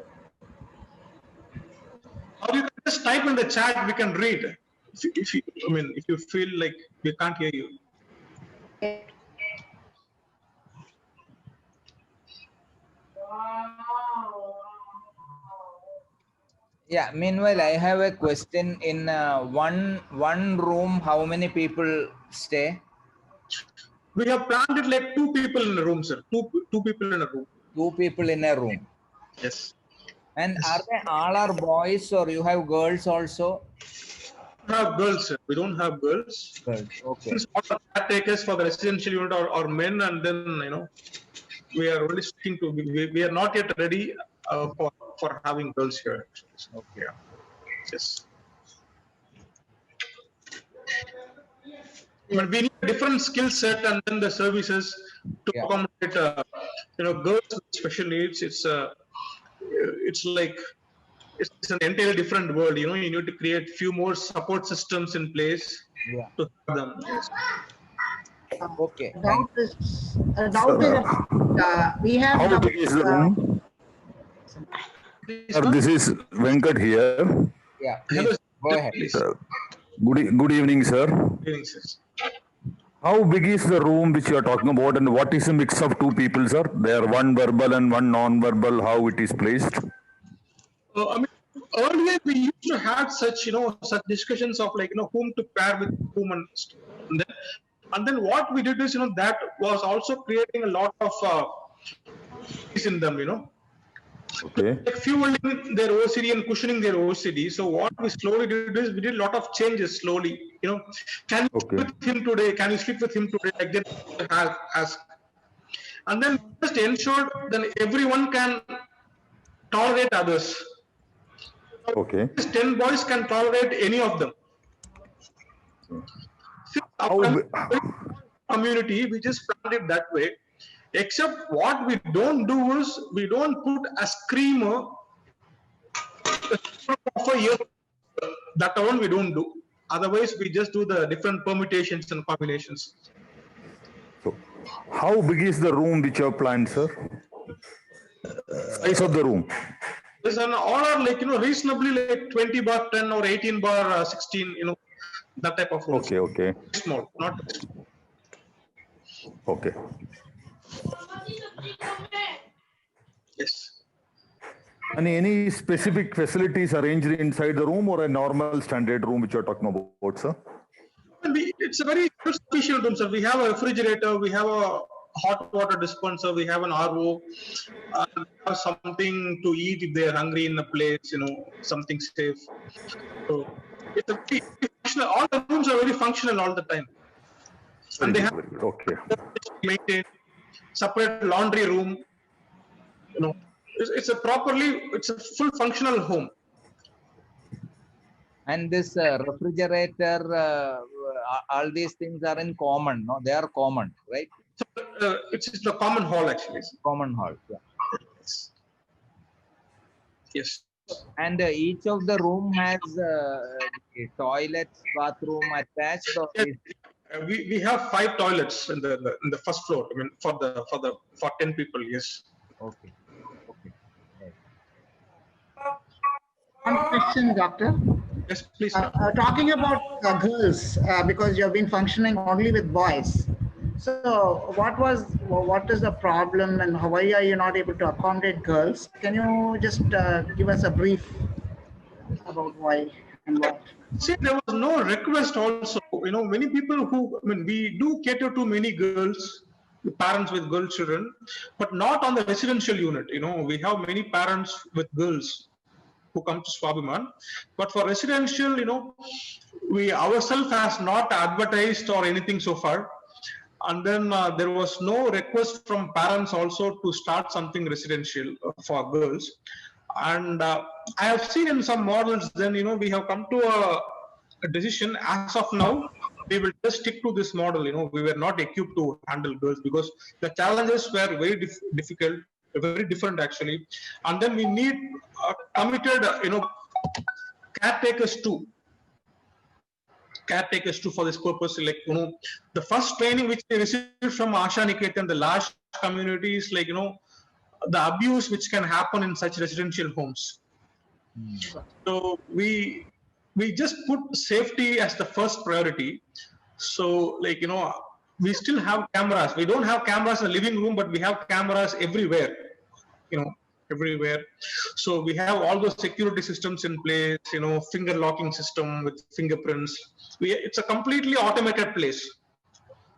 C: Or you can just type in the chat, we can read. If you feel like we can't hear you.
A: Yeah, meanwhile, I have a question. In one room, how many people stay?
C: We have planned it like 2 people in a room, sir. Two people in a room.
A: 2 people in a room.
C: Yes.
A: And are they all are boys or you have girls also?
C: We have girls, sir. We don't have girls.
A: Girls, okay.
C: Since all the caretakers for the residential unit are men, and then we are only sticking to. We are not yet ready for having girls here.
A: Okay.
C: Yeah. Yes. But we need a different skill set and then the services to
A: Yeah.
C: accommodate, girls with special needs. It's like it's an entirely different world. You need to create few more support systems in place
A: Yeah.
C: to have them. Yes.
A: Okay. Thank
D: Doubt is we have.
F: How big is the room? Sir, this is Venkat here.
A: Yeah.
C: Hello,
A: Please go ahead.
C: please.
F: Good evening, sir.
C: Good evening, sir.
F: How big is the room which you are talking about, and what is the mix of 2 people, sir? They are one verbal and one non-verbal. How it is placed?
C: Earlier we used to have such discussions of whom to pair with whom and then what we did is that was also creating a lot of peace in them.
F: Okay.
C: Like fueling their OCD and cushioning their OCD. So what we slowly did is we did a lot of changes slowly. Can you
F: Okay.
C: sleep with him today? Can you sleep with him today? Like that ask. And then just ensured then everyone can tolerate others.
F: Okay.
C: 10 boys can tolerate any of them. Community, we just planned it that way. Except what we don't do is we don't put a screamer for a year. That one we don't do. Otherwise, we just do the different permutations and combinations.
F: So, how big is the room which you have planned, sir? Size of the room?
C: Yes, and all are reasonably like 20 bar 10 or 18 bar 16, that type of rooms.
F: Okay.
C: Small, not small.
F: Okay.
C: Yes.
F: And any specific facilities arranged inside the room or a normal standard room which you are talking about, sir?
C: It's a very sufficient room, sir. We have a refrigerator, we have a hot water dispenser, we have an RO, we have something to eat if they are hungry in a place, something safe. So It's a functional. All the rooms are very functional all the time, and they have
F: Very good. Okay.
C: maintained separate laundry room. You know, it's a full functional home.
A: And this refrigerator, all these things are in common, no? They are common, right?
C: So, it's the common hall actually.
A: Common hall, yeah.
C: Yes.
A: And each of the room has toilets, bathroom attached. Or
C: Yes. We have 5 toilets in the first floor. I mean, for 10 people. Yes.
A: Okay. Okay.
D: One question, doctor.
C: Yes, please.
D: Talking about girls, because you have been functioning only with boys. So what is the problem, and why are you not able to accommodate girls? Can you just give us a brief about why and what?
C: See, there was no request also. You know, many people we do cater to many girls, parents with girl children, but not on the residential unit. You know, we have many parents with girls who come to Swabhiman. But for residential, you know, we ourselves has not advertised or anything so far. And then there was no request from parents also to start something residential for girls. And I have seen in some models, then, you know, we have come to a decision as of now, we will just stick to this model. You know, we were not equipped to handle girls because the challenges were very difficult, very different actually. And then we need committed, you know, caretakers too for this purpose. Like, you know, the first training which we received from Asha Niketan, the large communities, like, you know, the abuse which can happen in such residential homes. So we just put safety as the first priority. So, like, you know, we still have cameras. We don't have cameras in the living room, but we have cameras everywhere, you know, everywhere. So we have all those security systems in place, you know, finger locking system with fingerprints. It's a completely automated place,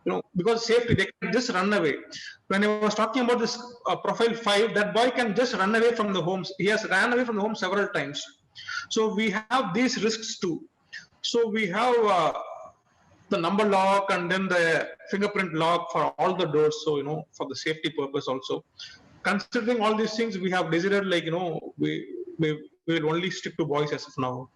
C: you know, because safety, they can just run away. When I was talking about this profile 5, that boy can just run away from the homes. He has ran away from the home several times. So we have these risks too. So we have the number lock and then the fingerprint lock for all the doors. So, you know, for the safety purpose also. Considering all these things, we have decided, like, you know, we will only stick to boys as of now.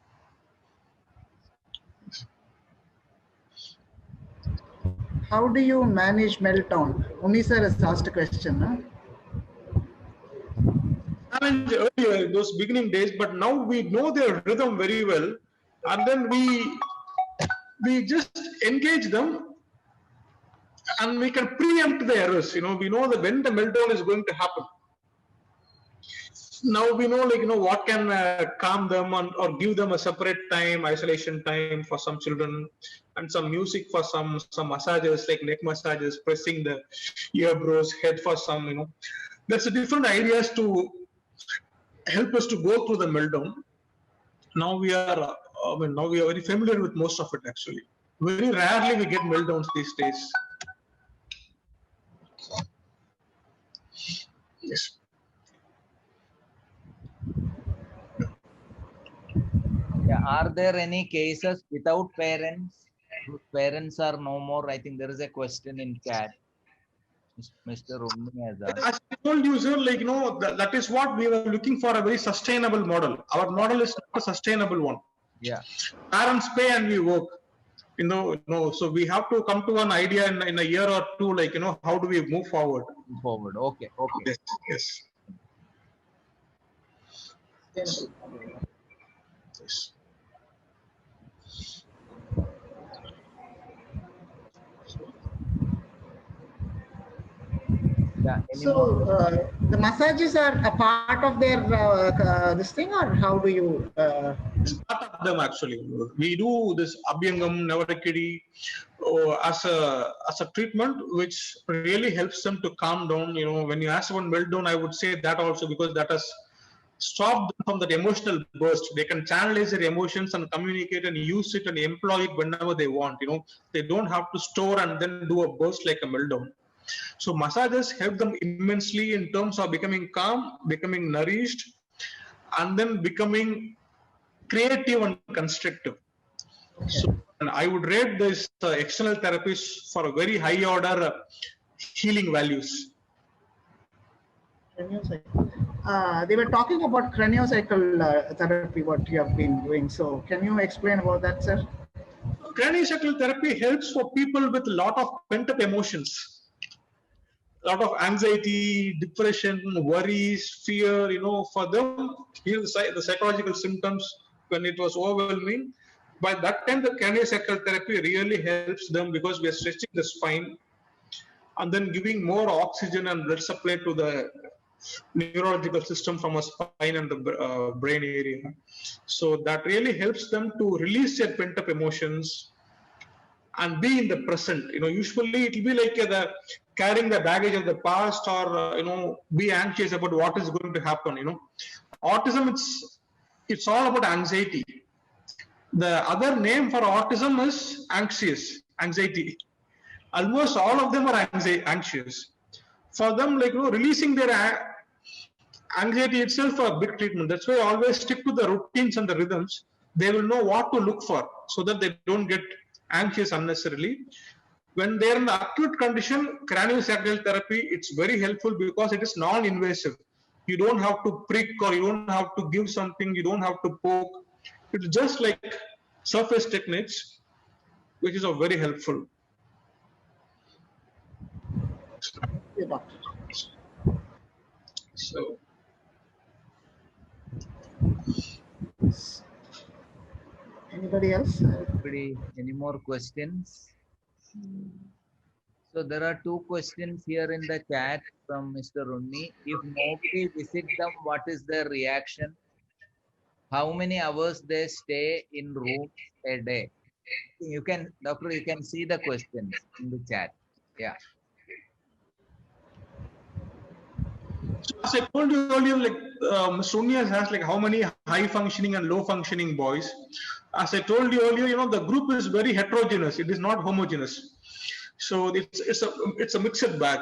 D: How do you manage meltdown? Uni sir has asked a question. Huh?
C: Challenge earlier, those beginning days, but now we know their rhythm very well, and then we just engage them, and we can preempt the errors. You know, we know that when the meltdown is going to happen. Now we know, like, you know, what can calm them or give them a separate time, isolation time for some children, and some music for some massages, like neck massages, pressing the earbrows, head for some, you know. There's a different ideas to help us to go through the meltdown. Now we are, now we are very familiar with most of it actually. Very rarely we get meltdowns these days. Yes.
A: Yeah. Are there any cases without parents? Whose parents are no more? I think there is a question in chat. Mr. Rumni has asked.
C: As I told you, sir, like, you know, that is what we were looking for, a very sustainable model. Our model is not a sustainable one.
A: Yeah.
C: Parents pay and we work. You know, so we have to come to an idea in a year or two, like, you know, how do we move forward?
A: Move forward. Okay. Okay.
C: Yes. Yes. Yes.
A: Yeah.
D: So the massages are a part of their this thing, or how do you?
C: It's part of them actually. We do this Abhyangam, Navarakiri as a treatment, which really helps them to calm down. You know, when you ask about meltdown, I would say that also, because that has stopped them from that emotional burst. They can channelize their emotions and communicate and use it and employ it whenever they want. You know, they don't have to store and then do a burst like a meltdown. So massages help them immensely in terms of becoming calm, becoming nourished, and then becoming creative and constructive. So and I would rate this external therapies for a very high order healing values.
D: They were talking about craniocycle therapy, what you have been doing. So can you explain about that, sir?
C: Craniocycle therapy helps for people with a lot of pent-up emotions, a lot of anxiety, depression, worries, fear. For them, here the psychological symptoms when it was overwhelming. By that time, the craniocycle therapy really helps them because we are stretching the spine and then giving more oxygen and blood supply to the neurological system from a spine and the brain area. So that really helps them to release their pent-up emotions and be in the present. Usually it will be like carrying the baggage of the past, or be anxious about what is going to happen. Autism, it's all about anxiety. The other name for autism is anxiety. Almost all of them are anxious. For them, releasing their anxiety itself a big treatment. That's why I always stick to the routines and the rhythms. They will know what to look for so that they don't get anxious unnecessarily. When they're in the acute condition, craniosacral therapy, it's very helpful because it is non-invasive. You don't have to prick, or you don't have to give something, you don't have to poke. It's just like surface techniques, which is very helpful. So,
D: anybody else?
A: Any more questions? So there are 2 questions here in the chat from Mr. Unni. If nobody visits them, what is their reaction? How many hours they stay in rooms a day? You can, doctor, you can see the questions in the chat. Yeah.
C: So as I told you earlier, Mr. Unni has asked how many high functioning and low functioning boys. As I told you earlier, the group is very heterogeneous. It is not homogeneous. So it's a mixed bag.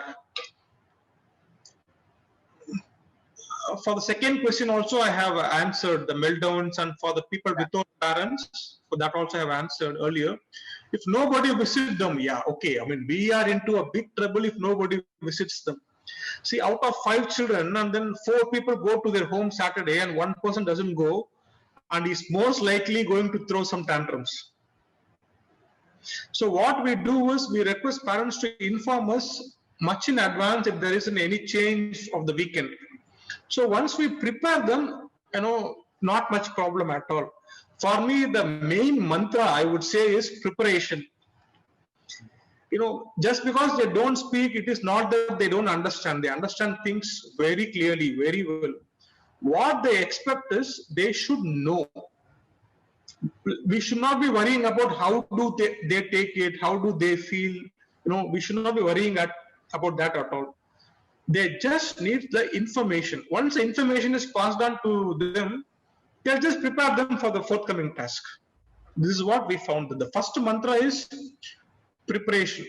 C: For the second question also, I have answered the meltdowns, and for the people without parents, for that also I have answered earlier. If nobody visits them, yeah, okay. I mean, we are into a big trouble if nobody visits them. See, out of 5 children, and then 4 people go to their home Saturday, and 1 person doesn't go, and is most likely going to throw some tantrums. So what we do is we request parents to inform us much in advance if there isn't any change of the weekend. So once we prepare them, not much problem at all. For me, the main mantra I would say is preparation. Just because they don't speak, it is not that they don't understand. They understand things very clearly, very well. What they expect is they should know. We should not be worrying about how do they take it, how do they feel. We should not be worrying about that at all. They just need the information. Once the information is passed on to them, they'll just prepare them for the forthcoming task. This is what we found. The first mantra is preparation,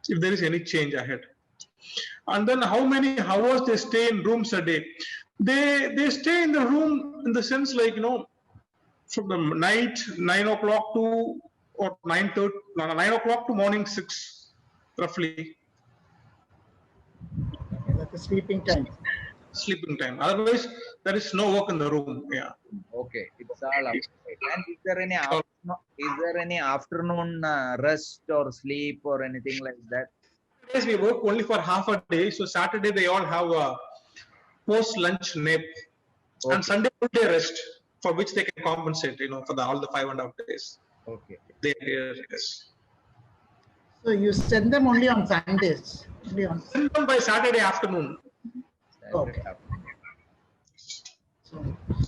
C: if there is any change ahead. And then how many hours they stay in rooms a day. They stay in the room in the sense from the night 9 o'clock to or 9 o'clock to morning 6, roughly.
D: That's the sleeping time.
C: Sleeping time. Otherwise, there is no work in the room. Yeah.
A: Okay, it's all outside. And is there any afternoon rest or sleep or anything like that?
C: Days we work only for half a day. So Saturday they all have a post-lunch nap, and Sunday full day rest, for which they can compensate. For all the 5.5 days.
A: Okay.
C: Yes.
D: So you send them only on Sundays.
C: Send them by Saturday afternoon.
D: Okay.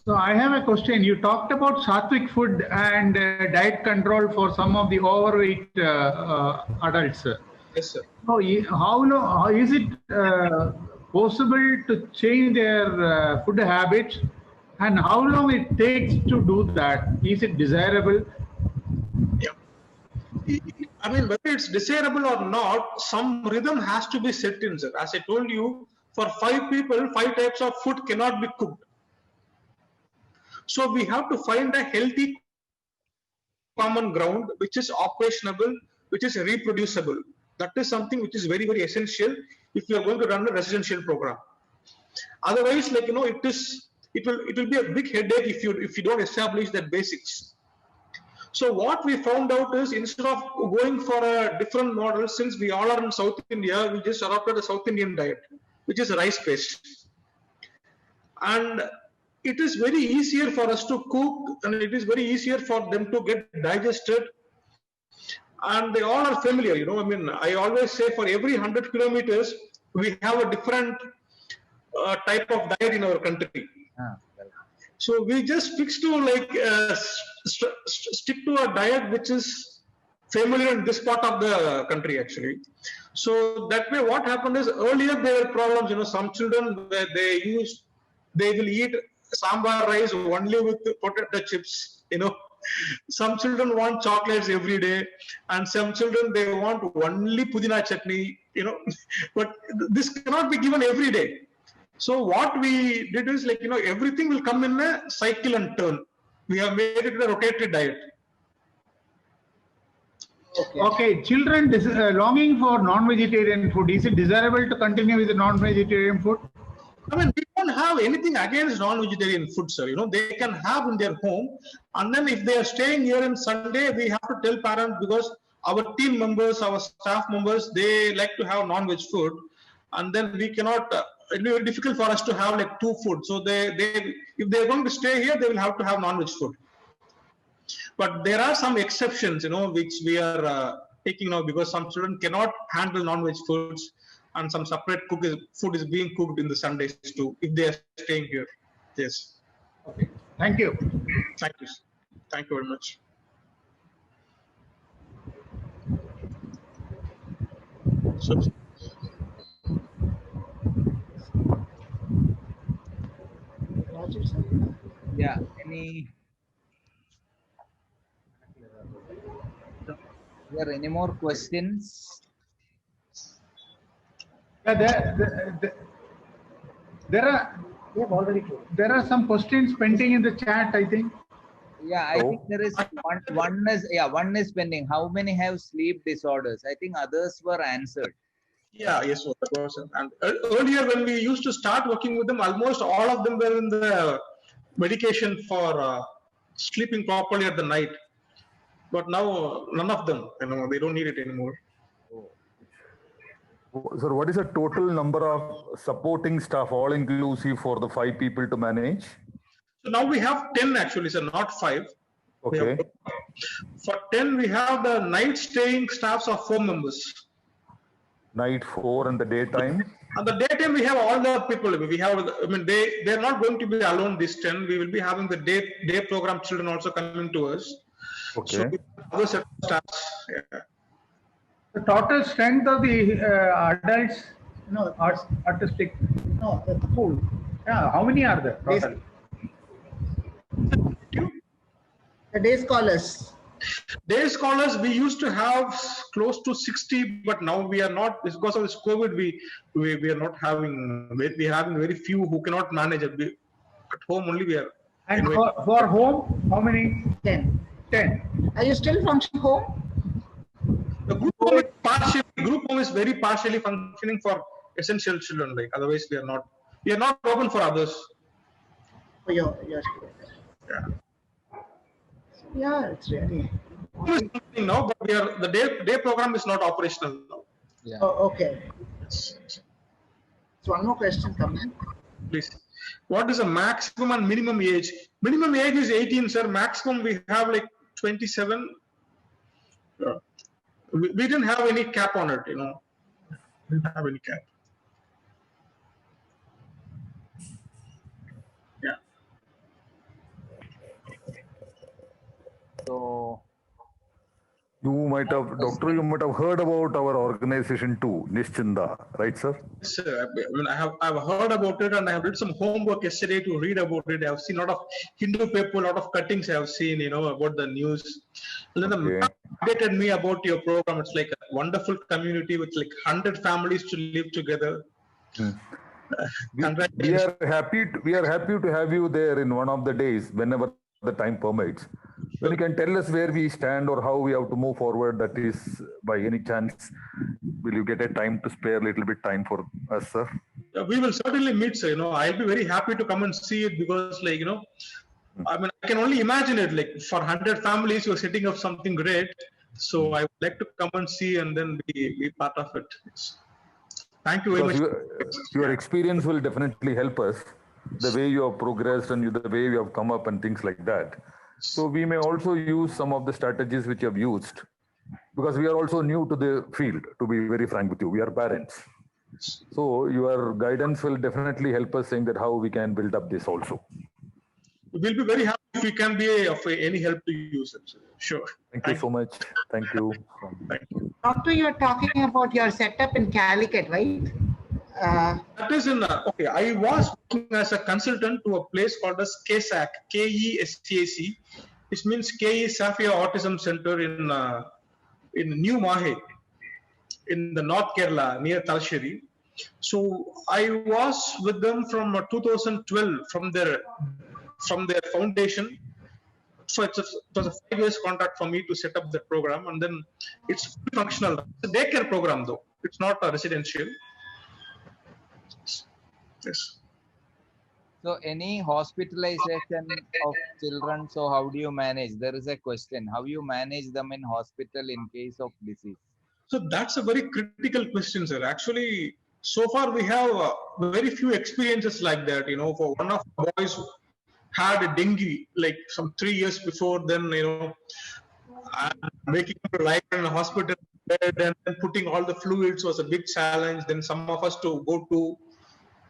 B: So I have a question. You talked about sattvic food and diet control for some of the overweight adults.
C: Yes, sir.
B: So how is it possible to change their food habits, and how long it takes to do that? Is it desirable?
C: Yeah. I mean, whether it's desirable or not, some rhythm has to be set in, sir. As I told you, for 5 people, 5 types of food cannot be cooked. So we have to find a healthy common ground, which is operationable, which is reproducible. That is something which is very, very essential if you are going to run a residential program. Otherwise, like, it will be a big headache if you don't establish that basics. So what we found out is, instead of going for a different model, since we all are in South India, we just adopted a South Indian diet, which is rice based. And it is very easier for us to cook, and it is very easier for them to get digested. And they all are familiar, I mean, I always say for every 100 kilometers, we have a different type of diet in our country. So we just fix to stick to a diet which is familiar in this part of the country actually. So that way what happened is, earlier there were problems, some children they will eat sambar rice only with potato chips, Some children want chocolates every day, and some children they want only pudina chutney, but this cannot be given every day. So what we did is, everything will come in a cycle and turn. We have made it a rotated diet.
B: Okay, children longing for non-vegetarian food. Is it desirable to continue with the non-vegetarian food?
C: I mean, we don't have anything against non-vegetarian food, sir. They can have in their home. And then if they are staying here on Sunday, we have to tell parents, because our team members, our staff members, they like to have non-veg food. And then we cannot, it will be very difficult for us to have like two food. So if they're going to stay here, they will have to have non-veg food. But there are some exceptions, which we are taking now, because some children cannot handle non-veg foods. And some separate food is being cooked in the Sundays too, if they are staying here. Yes.
B: Okay. Thank you.
C: Thank you. Thank you very much. So,
A: yeah, any more questions?
B: There are some questions pending in the chat, I think.
A: Yeah, I think there is one is pending. How many have sleep disorders? I think others were answered.
C: Yeah, yes, sir. And earlier when we used to start working with them, almost all of them were in the medication for sleeping properly at the night. But now none of them, they don't need it anymore.
F: Sir, what is the total number of supporting staff, all inclusive, for the 5 people to manage?
C: So now we have 10 actually, sir, not 5.
F: Okay.
C: For 10, we have the night staying staffs of 4 members.
F: Night 4 and the daytime?
C: And the daytime, we have all the people. We have, they're not going to be alone, this 10. We will be having the day program children also coming to us.
F: Okay.
C: So we have other set of staffs. Yeah.
B: The total strength of the adults, artistic, pool. Yeah, how many are there total?
D: The day scholars.
C: Day scholars, we used to have close to 60, but now we are not, because of this COVID, we are not having, we are having very few who cannot manage it. At home only we are.
B: And for home, how many?
D: 10.
B: 10.
D: Are you still functioning home?
C: The group home is very partially functioning for essential children. Like, otherwise we are not open for others.
D: For your students.
C: Yeah.
D: Yeah, it's really.
C: Now, but the day program is not operational now.
A: Yeah.
D: Oh, okay. So one more question comes in.
C: Please. What is the maximum and minimum age? Minimum age is 18, sir. Maximum we have like 27. We didn't have any cap on it, We didn't have any cap. Yeah.
A: So
F: You might have heard about our organization too, Nischinda, right, sir?
C: Yes, sir. I've heard about it, and I have did some homework yesterday to read about it. I've seen a lot of Hindu paper, a lot of cuttings I've seen, about the news. And then the map updated me about your program. It's like a wonderful community with like 100 families to live together.
F: We are happy to have you there in one of the days, whenever the time permits. When you can tell us where we stand or how we have to move forward, that is, by any chance, will you get a time to spare a little bit time for us, sir?
C: We will certainly meet, sir. I'll be very happy to come and see it because, I mean, I can only imagine it. Like for 100 families, you're setting up something great. So I would like to come and see and then be part of it. Thank you very
F: Because
C: much.
F: your experience will definitely help us, the way you have progressed and the way you have come up and things like that. So we may also use some of the strategies which you have used, because we are also new to the field, to be very frank with you. We are parents. So your guidance will definitely help us saying that how we can build up this also.
C: We'll be very happy if we can be of any help to you, sir. Sure.
F: Thank you so much. Thank you.
C: Thank you.
D: Doctor, you're talking about your setup in Calicut, right?
C: That is in, okay, I was working as a consultant to a place called as KESAC, KESCAC, which means KE Safia Autism Center in New Mahe, in the North Kerala, near Talsheri. So I was with them from 2012, from their foundation. So it was a 5 years contract for me to set up the program, and then it's functional. It's a daycare program though. It's not a residential. Yes.
A: So any hospitalization of children, so how do you manage? There is a question. How you manage them in hospital in case of disease?
C: So that's a very critical question, sir. Actually, so far we have very few experiences like that. For one of the boys had a dengue like some 3 years before, then making him lie in a hospital bed and then putting all the fluids was a big challenge. Then some of us to go to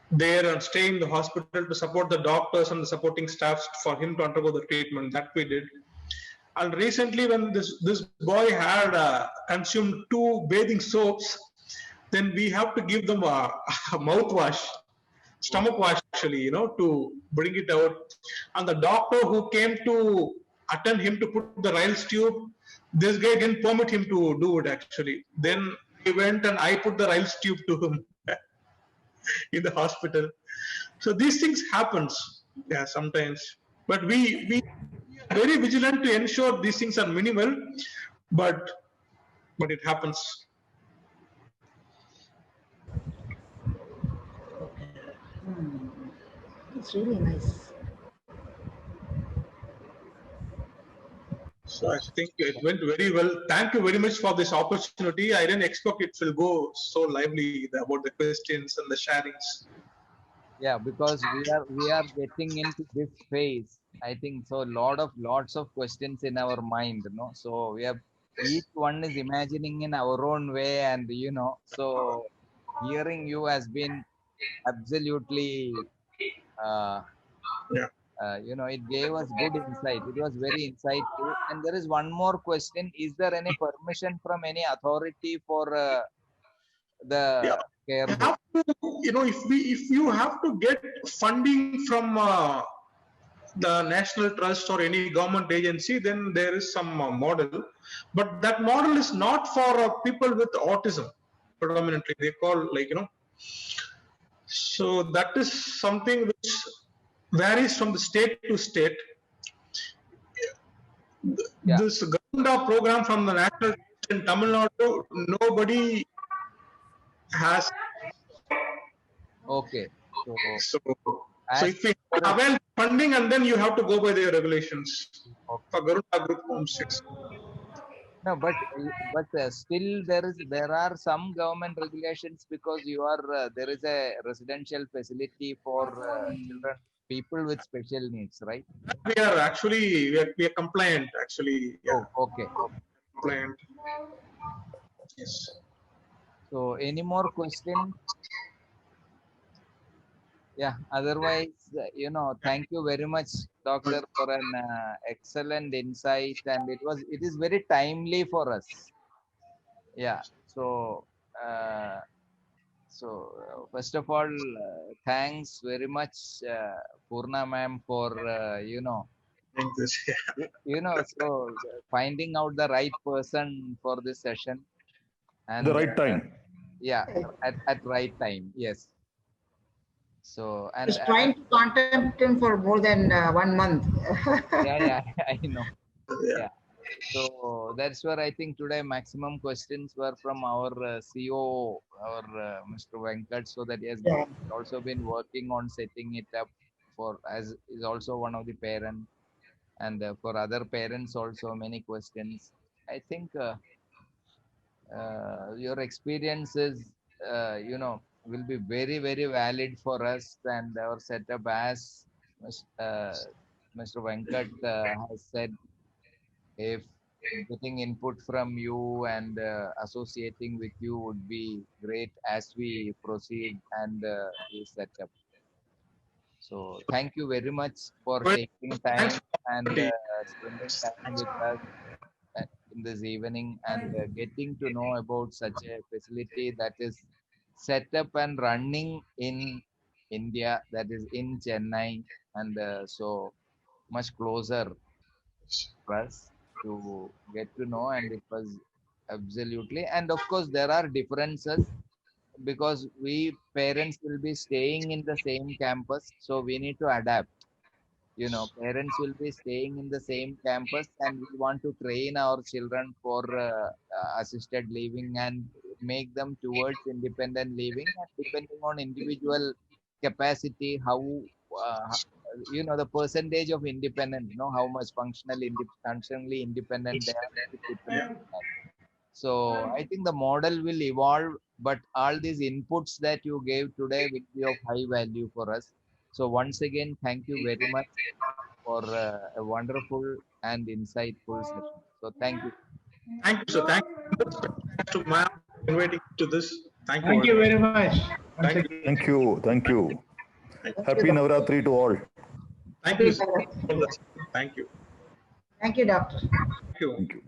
C: there and stay in the hospital to support the doctors and the supporting staffs for him to undergo the treatment. That we did. And recently, when this boy had consumed 2 bathing soaps, then we have to give them a mouthwash, stomach wash actually, to bring it out. And the doctor who came to attend him to put the Ryle's tube, this guy didn't permit him to do it actually. Then he went and I put the Ryle's tube to him in the hospital. So these things happens, yeah, sometimes. But we are very vigilant to ensure these things are minimal, but it happens.
D: It's really nice.
C: So I think it went very well. Thank you very much for this opportunity. I didn't expect it will go so lively about the questions and the sharings.
A: Yeah, because we are getting into this phase. I think so. Lots of questions in our mind, So we have each one is imagining in our own way, and so hearing you has been absolutely. It gave us good insight. It was very insightful. And there is one more question: is there any permission from any authority for the care?
C: If you have to get funding from the National Trust or any government agency, then there is some model. But that model is not for people with autism predominantly. They call So that is something which varies from the state to state.
A: Yeah.
C: This Ganda program from the National Trust in Tamil Nadu, nobody has.
A: Okay.
C: So if we avail funding, and then you have to go by their regulations for Garuda Group homestays.
A: No, but still there are some government regulations because there is a residential facility for children, people with special needs, right?
C: We are compliant actually. Yeah.
A: Oh, okay.
C: Compliant. Yes.
A: So any more questions? Yeah, otherwise, thank you very much, Doctor, for an excellent insight, and it is very timely for us. Yeah. So first of all, thanks very much, Purna ma'am, for so finding out the right person for this session and
F: The right time.
A: Yeah, at right time. Yes. So
D: I was trying to contact him for more than 1 month.
A: yeah, I know. Yeah. So that's where I think today maximum questions were from our CEO, our Mr. Venkat, so that he has
D: Yeah.
A: also been working on setting it up for, as is also one of the parents, and for other parents also many questions. I think your experiences, will be very, very valid for us and our setup, as Mr. Venkat has said. If getting input from you and associating with you would be great as we proceed and we set up. So thank you very much for
C: Well,
A: taking
C: thanks
A: time
C: for the
A: and
C: opportunity.
A: spending time with us in this evening and getting to know about such a facility that is set up and running in India, that is in Chennai, and so much closer for us to get to know. And it was absolutely, and of course there are differences because we parents will be staying in the same campus, so we need to adapt. Parents will be staying in the same campus and we want to train our children for assisted living and make them towards independent living, and depending on individual capacity, how the percentage of independent, how much functionally independent they are, to put them in that. So I think the model will evolve, but all these inputs that you gave today will be of high value for us. So once again, thank you very much for a wonderful and insightful session. So thank you.
C: Thank you, sir. Thank you. Thanks to ma'am for inviting to this. Thank you.
B: Thank you very much. Once
C: Thank
B: again.
C: you.
F: Thank you. Thank you. Happy Navratri to all.
C: Thank you, sir. Thank you.
D: Thank you, doctor.
C: Thank you.
F: Thank you.